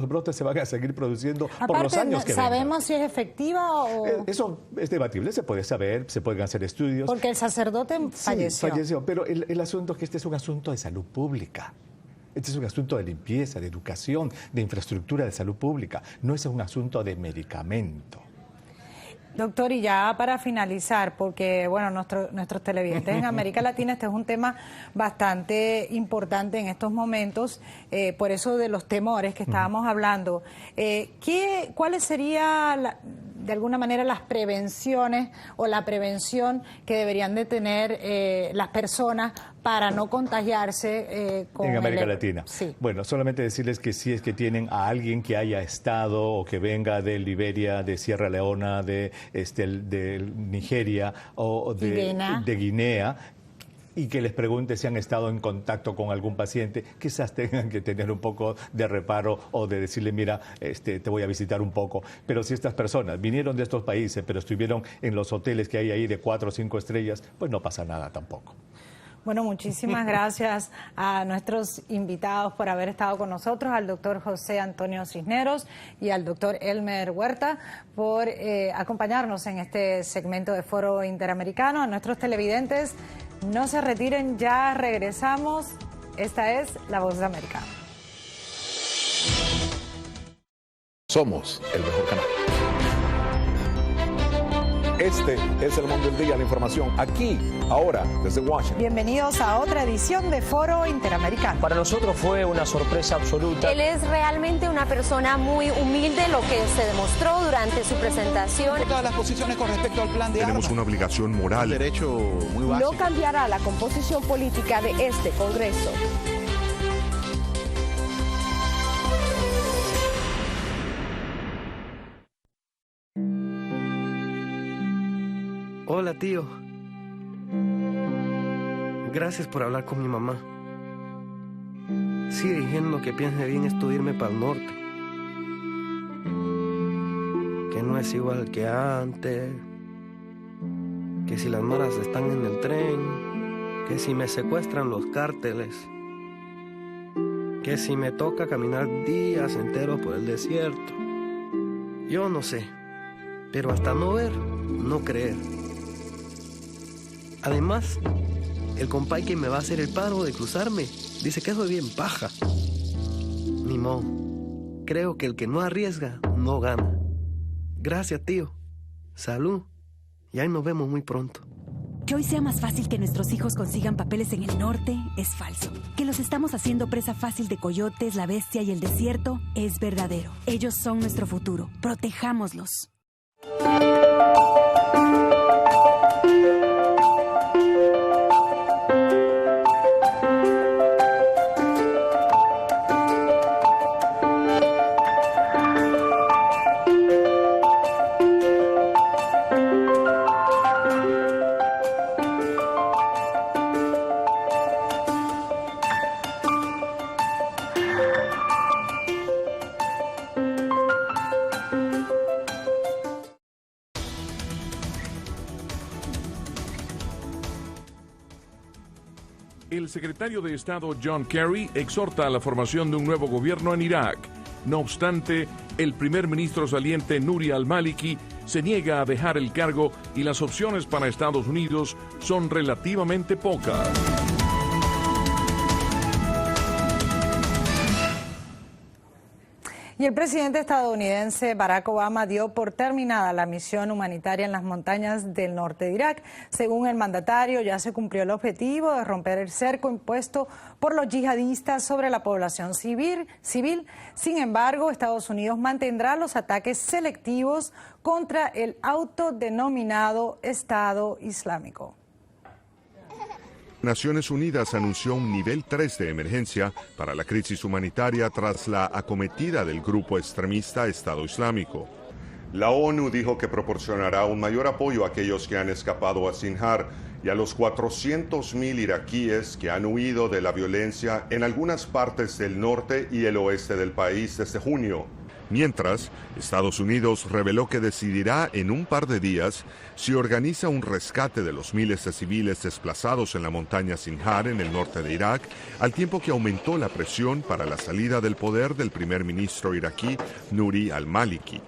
brotes se van a seguir produciendo por los años que vengan. ¿Sabemos si es efectiva o...? Eso es debatible, se puede saber, se pueden hacer estudios. Porque el sacerdote falleció. Sí, falleció, pero el asunto es que este es un asunto de salud pública. Este es un asunto de limpieza, de educación, de infraestructura de salud pública. No es un asunto de medicamento. Doctor, y ya para finalizar, porque bueno, nuestros televidentes en América Latina, este es un tema bastante importante en estos momentos, por eso de los temores que estábamos hablando. ¿Cuáles serían, de alguna manera, las prevenciones o la prevención que deberían de tener las personas para no contagiarse con en América Latina? Sí. Bueno, solamente decirles que si es que tienen a alguien que haya estado o que venga de Liberia, de Sierra Leona, de Nigeria o de Guinea, y que les pregunte si han estado en contacto con algún paciente, quizás tengan que tener un poco de reparo o de decirle, mira, te voy a visitar un poco. Pero si estas personas vinieron de estos países, pero estuvieron en los hoteles que hay ahí de 4 o 5 estrellas, pues no pasa nada tampoco. Bueno, muchísimas gracias a nuestros invitados por haber estado con nosotros, al doctor José Antonio Cisneros y al doctor Elmer Huerta por acompañarnos en este segmento de Foro Interamericano. A nuestros televidentes, no se retiren, ya regresamos. Esta es La Voz de América. Somos el mejor canal. Este es El Mundo del Día, la información aquí, ahora, desde Washington. Bienvenidos a otra edición de Foro Interamericano. Para nosotros fue una sorpresa absoluta. Él es realmente una persona muy humilde, lo que se demostró durante su presentación. Todas las posiciones con respecto al plan de Tenemos una obligación moral. Un derecho muy básico. No cambiará la composición política de este Congreso. Hola, tío. Gracias por hablar con mi mamá. Sigue diciendo que piense bien esto de irme para el norte. Que no es igual que antes. Que si las maras están en el tren. Que si me secuestran los cárteles. Que si me toca caminar días enteros por el desierto. Yo no sé. Pero hasta no ver, no creer. Además, el compay que me va a hacer el paro de cruzarme dice que soy bien paja. Ni modo. Creo que el que no arriesga, no gana. Gracias, tío. Salud. Y ahí nos vemos muy pronto. Que hoy sea más fácil que nuestros hijos consigan papeles en el norte es falso. Que los estamos haciendo presa fácil de coyotes, la bestia y el desierto es verdadero. Ellos son nuestro futuro. Protejámoslos. El secretario de Estado John Kerry exhorta a la formación de un nuevo gobierno en Irak. No obstante, el primer ministro saliente Nouri al-Maliki se niega a dejar el cargo y las opciones para Estados Unidos son relativamente pocas. Y el presidente estadounidense Barack Obama dio por terminada la misión humanitaria en las montañas del norte de Irak. Según el mandatario, ya se cumplió el objetivo de romper el cerco impuesto por los yihadistas sobre la población civil. Sin embargo, Estados Unidos mantendrá los ataques selectivos contra el autodenominado Estado Islámico. Naciones Unidas anunció un nivel 3 de emergencia para la crisis humanitaria tras la acometida del grupo extremista Estado Islámico. La ONU dijo que proporcionará un mayor apoyo a aquellos que han escapado a Sinjar y a los 400.000 iraquíes que han huido de la violencia en algunas partes del norte y el oeste del país desde junio. Mientras, Estados Unidos reveló que decidirá en un par de días si organiza un rescate de los miles de civiles desplazados en la montaña Sinjar en el norte de Irak, al tiempo que aumentó la presión para la salida del poder del primer ministro iraquí Nouri al-Maliki.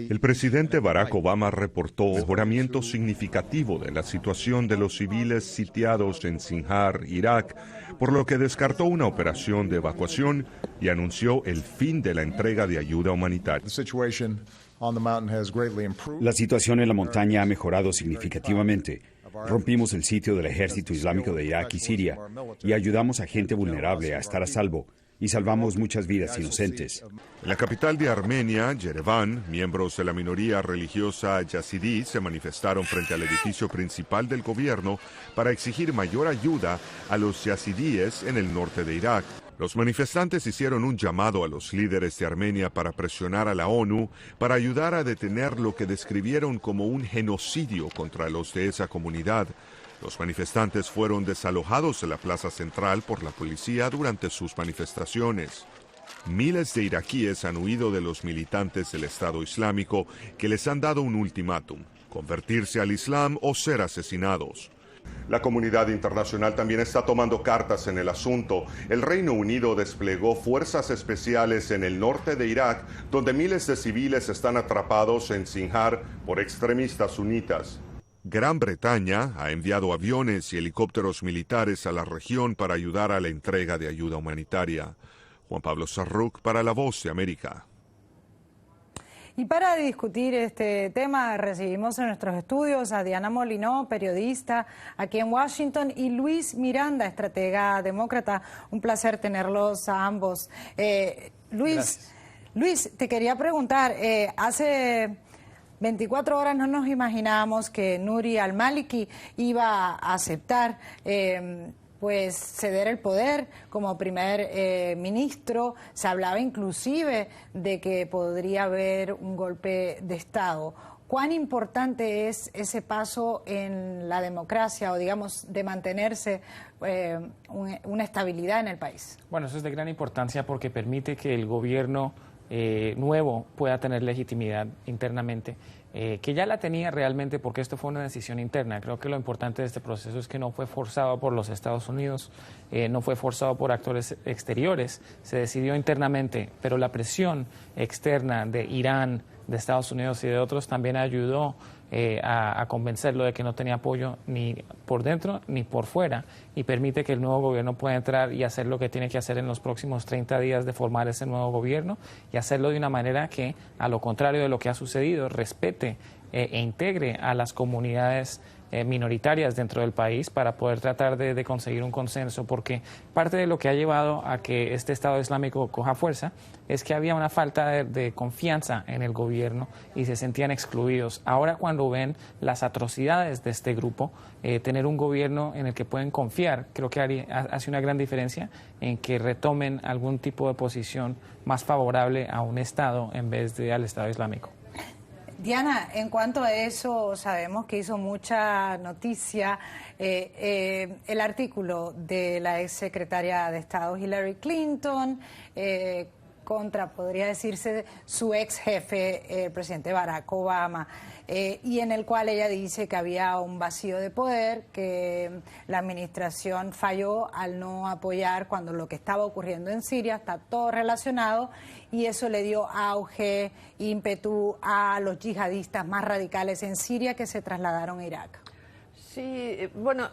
El presidente Barack Obama reportó un mejoramiento significativo de la situación de los civiles sitiados en Sinjar, Irak, por lo que descartó una operación de evacuación y anunció el fin de la entrega de ayuda humanitaria. La situación en la montaña ha mejorado significativamente. Rompimos el sitio del ejército islámico de Irak y Siria y ayudamos a gente vulnerable a estar a salvo y salvamos muchas vidas inocentes. En la capital de Armenia, Yerevan, miembros de la minoría religiosa yazidí se manifestaron frente al edificio principal del gobierno para exigir mayor ayuda a los yazidíes en el norte de Irak. Los manifestantes hicieron un llamado a los líderes de Armenia para presionar a la ONU para ayudar a detener lo que describieron como un genocidio contra los de esa comunidad. Los manifestantes fueron desalojados de la plaza central por la policía durante sus manifestaciones. Miles de iraquíes han huido de los militantes del Estado Islámico que les han dado un ultimátum: convertirse al Islam o ser asesinados. La comunidad internacional también está tomando cartas en el asunto. El Reino Unido desplegó fuerzas especiales en el norte de Irak, donde miles de civiles están atrapados en Sinjar por extremistas sunitas. Gran Bretaña ha enviado aviones y helicópteros militares a la región para ayudar a la entrega de ayuda humanitaria. Juan Pablo Sarruc para La Voz de América. Y para discutir este tema recibimos en nuestros estudios a Diana Molinó, periodista aquí en Washington, y Luis Miranda, estratega demócrata. Un placer tenerlos a ambos. Luis, te quería preguntar, hace 24 horas no nos imaginábamos que Nouri al-Maliki iba a aceptar pues ceder el poder como primer ministro. Se hablaba inclusive de que podría haber un golpe de Estado. ¿Cuán importante es ese paso en la democracia o, digamos, de mantenerse una estabilidad en el país? Bueno, eso es de gran importancia porque permite que el gobierno nuevo pueda tener legitimidad internamente, que ya la tenía realmente porque esto fue una decisión interna. Creo que lo importante de este proceso es que no fue forzado por los Estados Unidos, no fue forzado por actores exteriores, se decidió internamente, pero la presión externa de Irán, de Estados Unidos y de otros también ayudó a convencerlo de que no tenía apoyo ni por dentro ni por fuera, y permite que el nuevo gobierno pueda entrar y hacer lo que tiene que hacer en los próximos 30 días de formar ese nuevo gobierno, y hacerlo de una manera que, a lo contrario de lo que ha sucedido, respete e integre a las comunidades minoritarias dentro del país para poder tratar de conseguir un consenso, porque parte de lo que ha llevado a que este Estado Islámico coja fuerza es que había una falta de confianza en el gobierno y se sentían excluidos. Ahora, cuando ven las atrocidades de este grupo, tener un gobierno en el que pueden confiar, creo que hace una gran diferencia en que retomen algún tipo de posición más favorable a un Estado en vez de al Estado Islámico. Diana, en cuanto a eso, sabemos que hizo mucha noticia el artículo de la exsecretaria de Estado Hillary Clinton contra, podría decirse, su ex jefe, el presidente Barack Obama, y en el cual ella dice que había un vacío de poder, que la administración falló al no apoyar cuando lo que estaba ocurriendo en Siria está todo relacionado, y eso le dio auge, ímpetu a los yihadistas más radicales en Siria que se trasladaron a Irak. Sí, bueno,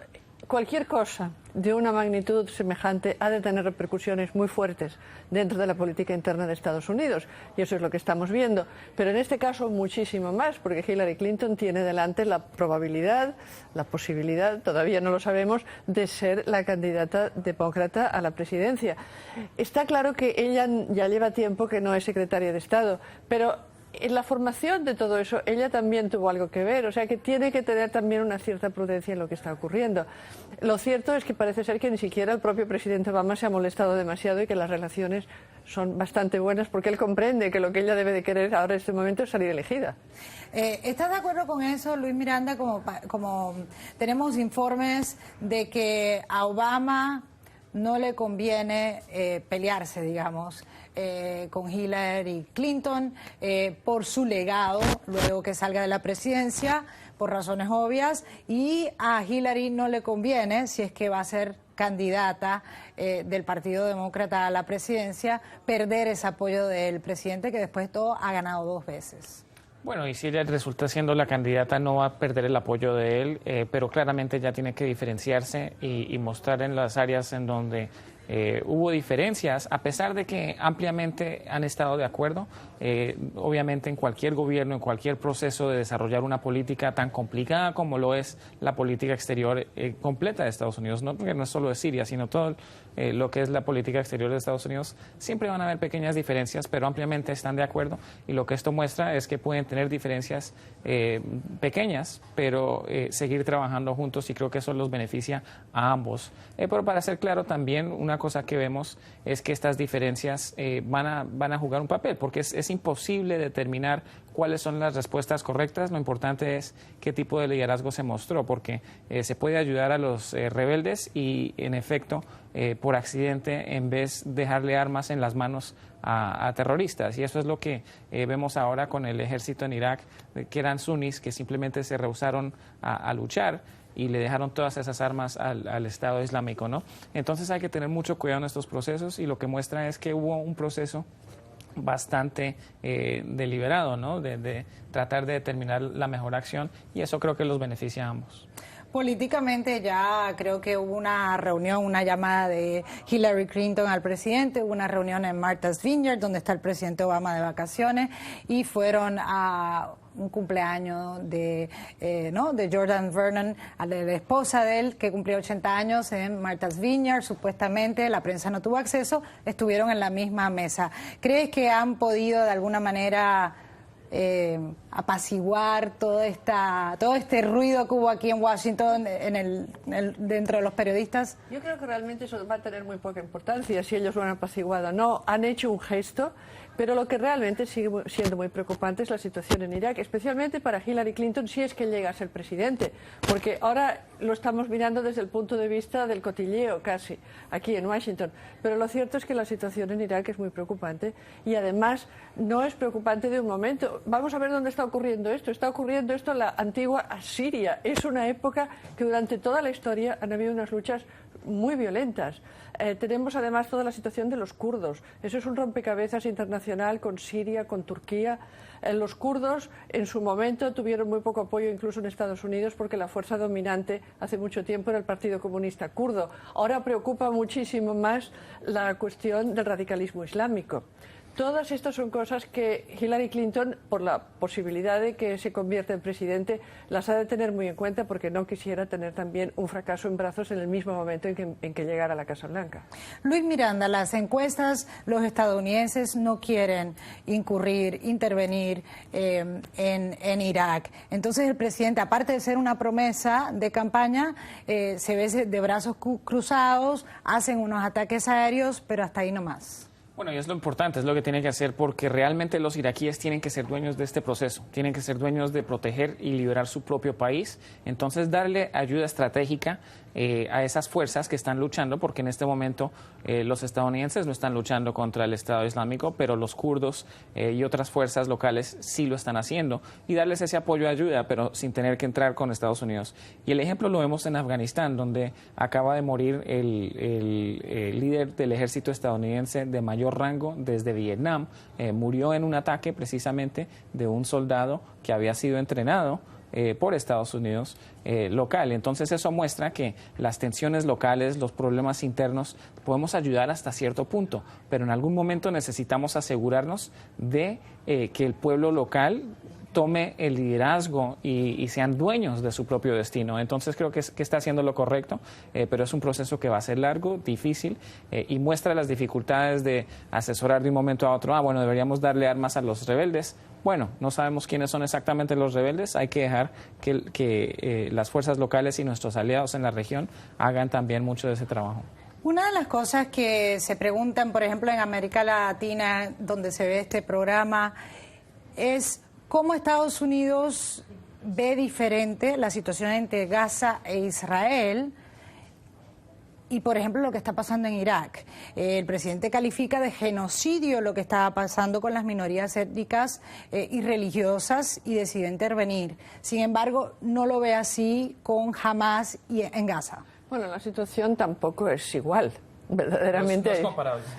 cualquier cosa de una magnitud semejante ha de tener repercusiones muy fuertes dentro de la política interna de Estados Unidos, y eso es lo que estamos viendo. Pero en este caso muchísimo más, porque Hillary Clinton tiene delante la probabilidad, la posibilidad, todavía no lo sabemos, de ser la candidata demócrata a la presidencia. Está claro que ella ya lleva tiempo que no es secretaria de Estado, pero en la formación de todo eso, ella también tuvo algo que ver, o sea que tiene que tener también una cierta prudencia en lo que está ocurriendo. Lo cierto es que parece ser que ni siquiera el propio presidente Obama se ha molestado demasiado y que las relaciones son bastante buenas porque él comprende que lo que ella debe de querer ahora en este momento es salir elegida. ¿Estás de acuerdo con eso, Luis Miranda? Como tenemos informes de que a Obama no le conviene pelearse, digamos, con Hillary Clinton por su legado luego que salga de la presidencia, por razones obvias, y a Hillary no le conviene, si es que va a ser candidata del Partido Demócrata a la presidencia, perder ese apoyo del presidente que después de todo ha ganado 2 veces. Bueno, y si ella resulta siendo la candidata no va a perder el apoyo de él, pero claramente ya tiene que diferenciarse y mostrar en las áreas en donde hubo diferencias, a pesar de que ampliamente han estado de acuerdo. Obviamente en cualquier gobierno, en cualquier proceso de desarrollar una política tan complicada como lo es la política exterior completa de Estados Unidos, no porque no es solo de Siria, sino todo lo que es la política exterior de Estados Unidos, siempre van a haber pequeñas diferencias, pero ampliamente están de acuerdo, y lo que esto muestra es que pueden tener diferencias pequeñas, pero seguir trabajando juntos, y creo que eso los beneficia a ambos. Pero para ser claro también, una cosa que vemos es que estas diferencias van a jugar un papel, porque es imposible determinar cuáles son las respuestas correctas. Lo importante es qué tipo de liderazgo se mostró, porque se puede ayudar a los rebeldes y, en efecto, por accidente, en vez de dejarle armas en las manos a terroristas. Y eso es lo que vemos ahora con el ejército en Irak, que eran sunnis, que simplemente se rehusaron a luchar y le dejaron todas esas armas al Estado Islámico, ¿no? Entonces hay que tener mucho cuidado en estos procesos, y lo que muestra es que hubo un proceso bastante deliberado, ¿no? De tratar de determinar la mejor acción, y eso creo que los beneficia a ambos. Políticamente ya creo que hubo una reunión, una llamada de Hillary Clinton al presidente, hubo una reunión en Martha's Vineyard donde está el presidente Obama de vacaciones, y fueron a un cumpleaños de Jordan Vernon, a la esposa de él, que cumplió 80 años en Martha's Vineyard. Supuestamente la prensa no tuvo acceso, estuvieron en la misma mesa. ¿Crees que han podido de alguna manera apaciguar todo este ruido que hubo aquí en Washington dentro de los periodistas? Yo creo que realmente eso va a tener muy poca importancia si ellos lo han apaciguado. No, han hecho un gesto, pero lo que realmente sigue siendo muy preocupante es la situación en Irak, especialmente para Hillary Clinton si es que llega a ser presidente, porque ahora lo estamos mirando desde el punto de vista del cotilleo casi, aquí en Washington, pero lo cierto es que la situación en Irak es muy preocupante, y además no es preocupante de un momento. Vamos a ver dónde está ocurriendo esto. Está ocurriendo esto en la antigua Asiria. Es una época que durante toda la historia han habido unas luchas muy violentas. Tenemos además toda la situación de los kurdos. Eso es un rompecabezas internacional con Siria, con Turquía. Los kurdos en su momento tuvieron muy poco apoyo incluso en Estados Unidos, porque la fuerza dominante hace mucho tiempo era el Partido Comunista Kurdo. Ahora preocupa muchísimo más la cuestión del radicalismo islámico. Todas estas son cosas que Hillary Clinton, por la posibilidad de que se convierta en presidente, las ha de tener muy en cuenta, porque no quisiera tener también un fracaso en brazos en el mismo momento en que llegara a la Casa Blanca. Luis Miranda, las encuestas, los estadounidenses no quieren intervenir en Irak. Entonces el presidente, aparte de ser una promesa de campaña, se ve de brazos cruzados, hacen unos ataques aéreos, pero hasta ahí nomás. Bueno, y es lo importante, es lo que tiene que hacer, porque realmente los iraquíes tienen que ser dueños de este proceso, tienen que ser dueños de proteger y liberar su propio país. Entonces, darle ayuda estratégica a esas fuerzas que están luchando, porque en este momento los estadounidenses no están luchando contra el Estado Islámico, pero los kurdos y otras fuerzas locales sí lo están haciendo, y darles ese apoyo y ayuda, pero sin tener que entrar con Estados Unidos. Y el ejemplo lo vemos en Afganistán, donde acaba de morir el líder del ejército estadounidense de mayor rango desde Vietnam. Murió en un ataque precisamente de un soldado que había sido entrenado por Estados Unidos local. Entonces eso muestra que las tensiones locales, los problemas internos, podemos ayudar hasta cierto punto, pero en algún momento necesitamos asegurarnos de que el pueblo local tome el liderazgo y sean dueños de su propio destino. Entonces creo que está haciendo lo correcto, pero es un proceso que va a ser largo, difícil, y muestra las dificultades de asesorar de un momento a otro. Bueno, deberíamos darle armas a los rebeldes. Bueno, no sabemos quiénes son exactamente los rebeldes. Hay que dejar que las fuerzas locales y nuestros aliados en la región hagan también mucho de ese trabajo. Una de las cosas que se preguntan, por ejemplo, en América Latina, donde se ve este programa, es cómo Estados Unidos ve diferente la situación entre Gaza e Israel y, por ejemplo, lo que está pasando en Irak. El presidente califica de genocidio lo que está pasando con las minorías étnicas y religiosas y decidió intervenir. Sin embargo, no lo ve así con Hamás y en Gaza. Bueno, la situación tampoco es igual. Verdaderamente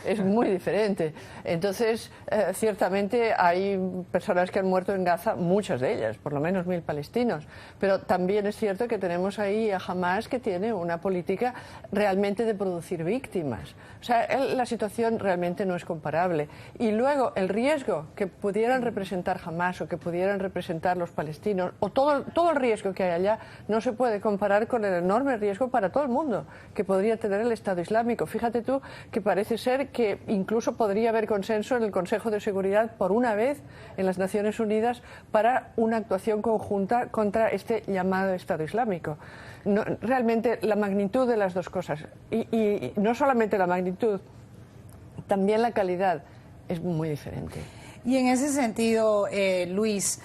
es muy diferente. Entonces, ciertamente hay personas que han muerto en Gaza, muchas de ellas, por lo menos 1000 palestinos, pero también es cierto que tenemos ahí a Hamás, que tiene una política realmente de producir víctimas. O sea, la situación realmente no es comparable. Y luego el riesgo que pudieran representar Hamás o que pudieran representar los palestinos, o todo el riesgo que hay allá, no se puede comparar con el enorme riesgo para todo el mundo que podría tener el Estado Islámico. Fíjate tú que parece ser que incluso podría haber consenso en el Consejo de Seguridad por una vez en las Naciones Unidas para una actuación conjunta contra este llamado Estado Islámico. No, realmente la magnitud de las dos cosas, y no solamente la magnitud, también la calidad es muy diferente. Y en ese sentido, Luis,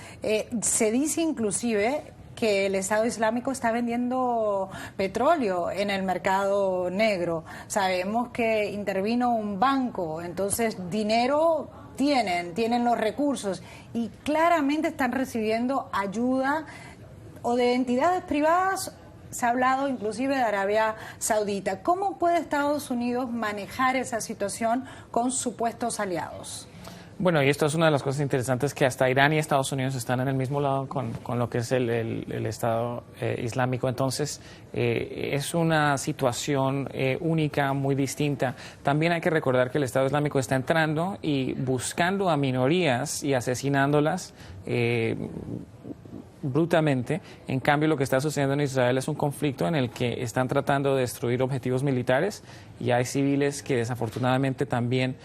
se dice inclusive que el Estado Islámico está vendiendo petróleo en el mercado negro. Sabemos que intervino un banco, entonces dinero tienen los recursos y claramente están recibiendo ayuda o de entidades privadas. Se ha hablado inclusive de Arabia Saudita. ¿Cómo puede Estados Unidos manejar esa situación con supuestos aliados? Bueno, y esto es una de las cosas interesantes, que hasta Irán y Estados Unidos están en el mismo lado con lo que es el Estado Islámico. Entonces, es una situación única, muy distinta. También hay que recordar que el Estado Islámico está entrando y buscando a minorías y asesinándolas brutalmente. En cambio, lo que está sucediendo en Israel es un conflicto en el que están tratando de destruir objetivos militares y hay civiles que desafortunadamente también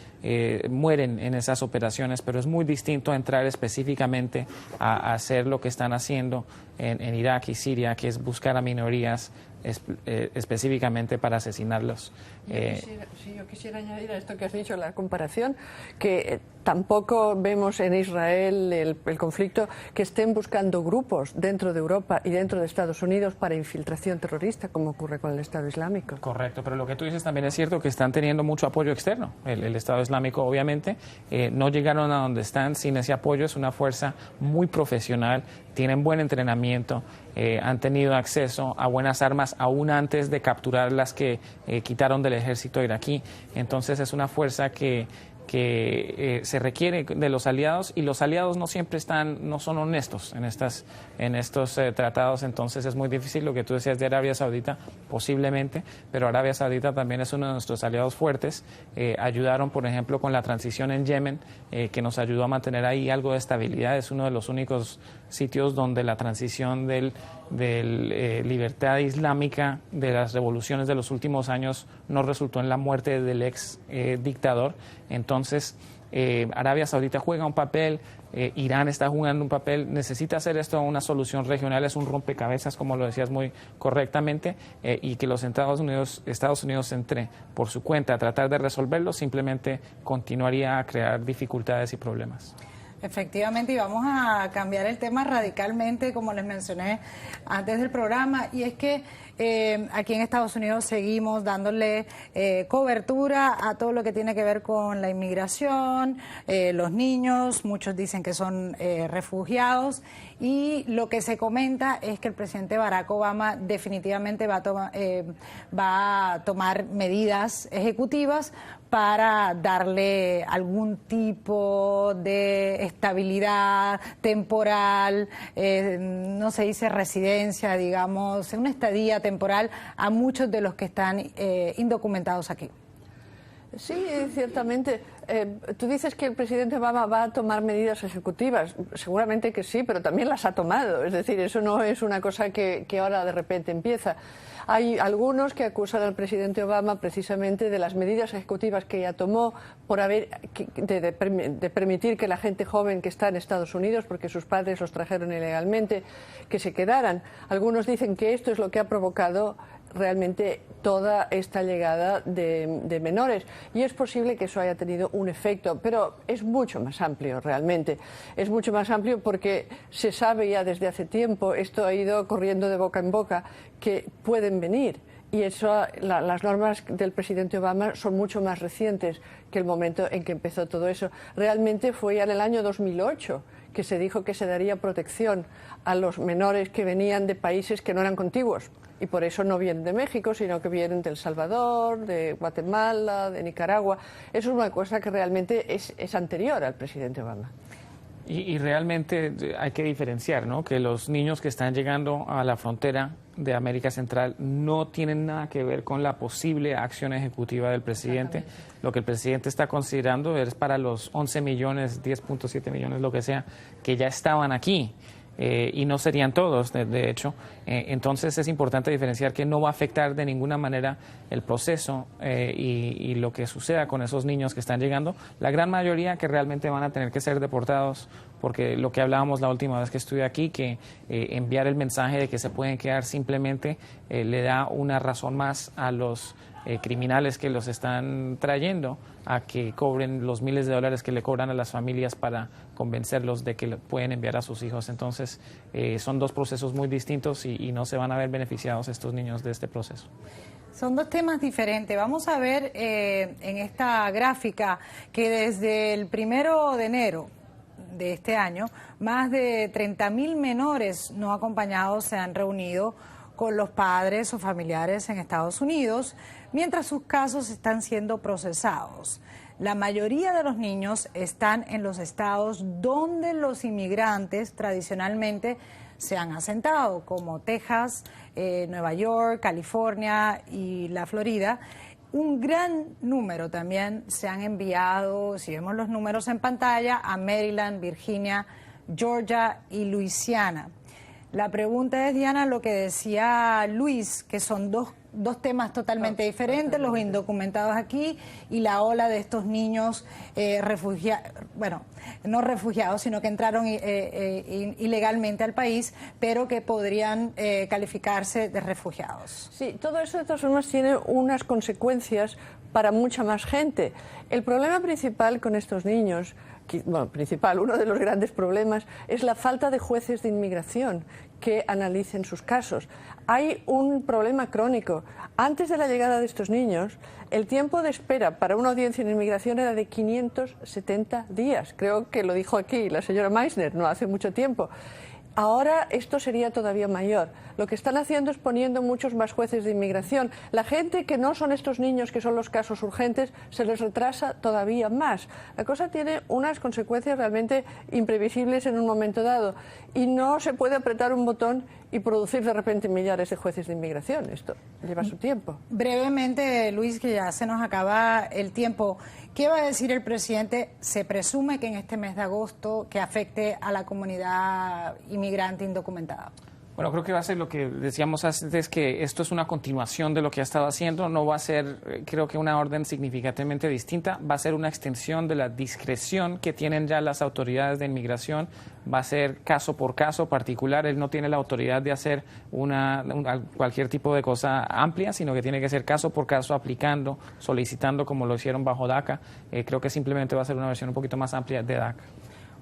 mueren en esas operaciones, pero es muy distinto a entrar específicamente a hacer lo que están haciendo en Irak y Siria, que es buscar a minorías específicamente para asesinarlos. Yo quisiera añadir a esto que has dicho, la comparación, que tampoco vemos en Israel el conflicto que estén buscando grupos dentro de Europa y dentro de Estados Unidos para infiltración terrorista, como ocurre con el Estado Islámico. Correcto, pero lo que tú dices también es cierto, que están teniendo mucho apoyo externo. El Estado Islámico, obviamente, no llegaron a donde están sin ese apoyo. Es una fuerza muy profesional, tienen buen entrenamiento, han tenido acceso a buenas armas aún antes de capturar las que quitaron del ejército iraquí. Entonces es una fuerza que se requiere de los aliados, y los aliados no siempre no son honestos en estos tratados. Entonces es muy difícil. Lo que tú decías de Arabia Saudita, posiblemente, pero Arabia Saudita también es uno de nuestros aliados fuertes. Ayudaron, por ejemplo, con la transición en Yemen, que nos ayudó a mantener ahí algo de estabilidad. Es uno de los únicos sitios donde la transición de libertad islámica de las revoluciones de los últimos años no resultó en la muerte del ex dictador. Entonces Arabia Saudita juega un papel, Irán está jugando un papel. Necesita hacer esto una solución regional, es un rompecabezas, como lo decías muy correctamente, y que los Estados Unidos entre por su cuenta a tratar de resolverlo, simplemente continuaría a crear dificultades y problemas. Efectivamente, y vamos a cambiar el tema radicalmente, como les mencioné antes del programa, y es que aquí en Estados Unidos seguimos dándole cobertura a todo lo que tiene que ver con la inmigración, los niños, muchos dicen que son refugiados, y lo que se comenta es que el presidente Barack Obama definitivamente va a tomar medidas ejecutivas para darle algún tipo de estabilidad temporal, no se dice residencia, digamos, una estadía temporal a muchos de los que están indocumentados aquí. Sí, ciertamente. Tú dices que el presidente Obama va a tomar medidas ejecutivas. Seguramente que sí, pero también las ha tomado. Es decir, eso no es una cosa que ahora de repente empieza. Hay algunos que acusan al presidente Obama precisamente de las medidas ejecutivas que ya tomó por de permitir que la gente joven que está en Estados Unidos, porque sus padres los trajeron ilegalmente, que se quedaran. Algunos dicen que esto es lo que ha provocado realmente toda esta llegada de menores, y es posible que eso haya tenido un efecto, pero es mucho más amplio realmente. Es mucho más amplio porque se sabe ya desde hace tiempo, esto ha ido corriendo de boca en boca, que pueden venir. Y eso, las normas del presidente Obama son mucho más recientes que el momento en que empezó todo eso. Realmente fue ya en el año 2008 que se dijo que se daría protección a los menores que venían de países que no eran contiguos. Y por eso no vienen de México, sino que vienen de El Salvador, de Guatemala, de Nicaragua. Eso es una cosa que realmente es anterior al presidente Obama. Y realmente hay que diferenciar, ¿no?, que los niños que están llegando a la frontera de América Central no tienen nada que ver con la posible acción ejecutiva del presidente. Lo que el presidente está considerando es para los 11 millones, 10.7 millones, lo que sea, que ya estaban aquí. Y no serían todos, de hecho. Entonces es importante diferenciar que no va a afectar de ninguna manera el proceso y lo que suceda con esos niños que están llegando. La gran mayoría que realmente van a tener que ser deportados, porque lo que hablábamos la última vez que estuve aquí, que enviar el mensaje de que se pueden quedar simplemente le da una razón más a los criminales que los están trayendo a que cobren los miles de dólares que le cobran a las familias para convencerlos de que pueden enviar a sus hijos. Entonces, son dos procesos muy distintos y no se van a ver beneficiados estos niños de este proceso. Son dos temas diferentes. Vamos a ver en esta gráfica que desde el 1 de enero de este año, más de 30.000 menores no acompañados se han reunido con los padres o familiares en Estados Unidos, mientras sus casos están siendo procesados. La mayoría de los niños están en los estados donde los inmigrantes tradicionalmente se han asentado, como Texas, Nueva York, California y la Florida. Un gran número también se han enviado, si vemos los números en pantalla, a Maryland, Virginia, Georgia y Luisiana. La pregunta es, Diana, lo que decía Luis, que son dos temas totalmente diferentes, los indocumentados aquí y la ola de estos niños refugiados, bueno, no refugiados, sino que entraron ilegalmente al país, pero que podrían calificarse de refugiados. Sí, todo eso de todas formas tiene unas consecuencias para mucha más gente. El problema principal con estos niños, bueno, uno de los grandes problemas es la falta de jueces de inmigración que analicen sus casos. Hay un problema crónico. Antes de la llegada de estos niños, el tiempo de espera para una audiencia en inmigración era de 570 días. Creo que lo dijo aquí la señora Meissner no hace mucho tiempo. Ahora esto sería todavía mayor. Lo que están haciendo es poniendo muchos más jueces de inmigración. La gente que no son estos niños, que son los casos urgentes, se les retrasa todavía más. La cosa tiene unas consecuencias realmente imprevisibles en un momento dado. Y no se puede apretar un botón y producir de repente millares de jueces de inmigración. Esto lleva su tiempo. Brevemente, Luis, que ya se nos acaba el tiempo, ¿qué va a decir el presidente? Se presume que en este mes de agosto que afecte a la comunidad inmigrante indocumentada. Bueno, creo que va a ser lo que decíamos antes, que esto es una continuación de lo que ha estado haciendo. No va a ser, creo que una orden significativamente distinta. Va a ser una extensión de la discreción que tienen ya las autoridades de inmigración. Va a ser caso por caso particular. Él no tiene la autoridad de hacer cualquier tipo de cosa amplia, sino que tiene que ser caso por caso, aplicando, solicitando, como lo hicieron bajo DACA. Creo que simplemente va a ser una versión un poquito más amplia de DACA.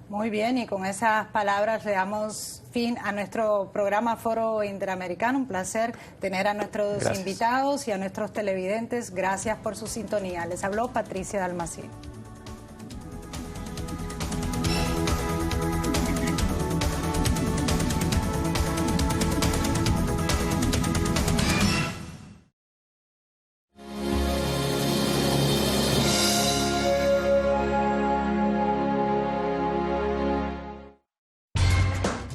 Muy bien, y con esas palabras le damos fin a nuestro programa Foro Interamericano. Un placer tener a nuestros invitados y a nuestros televidentes. Gracias por su sintonía. Les habló Patricia Dalmacín.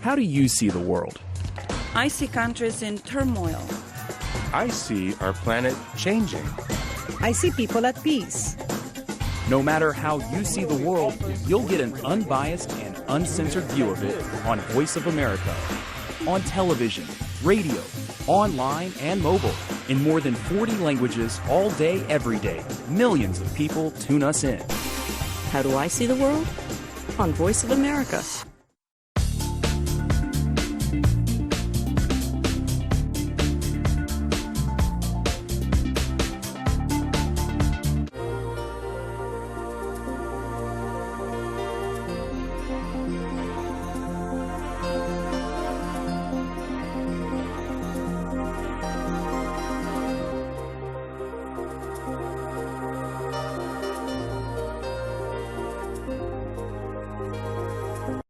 How do you see the world? I see countries in turmoil. I see our planet changing. I see people at peace. No matter how you see the world, you'll get an unbiased and uncensored view of it on Voice of America. On television, radio, online, and mobile. In more than 40 languages all day, every day. Millions of people tune us in. How do I see the world? On Voice of America.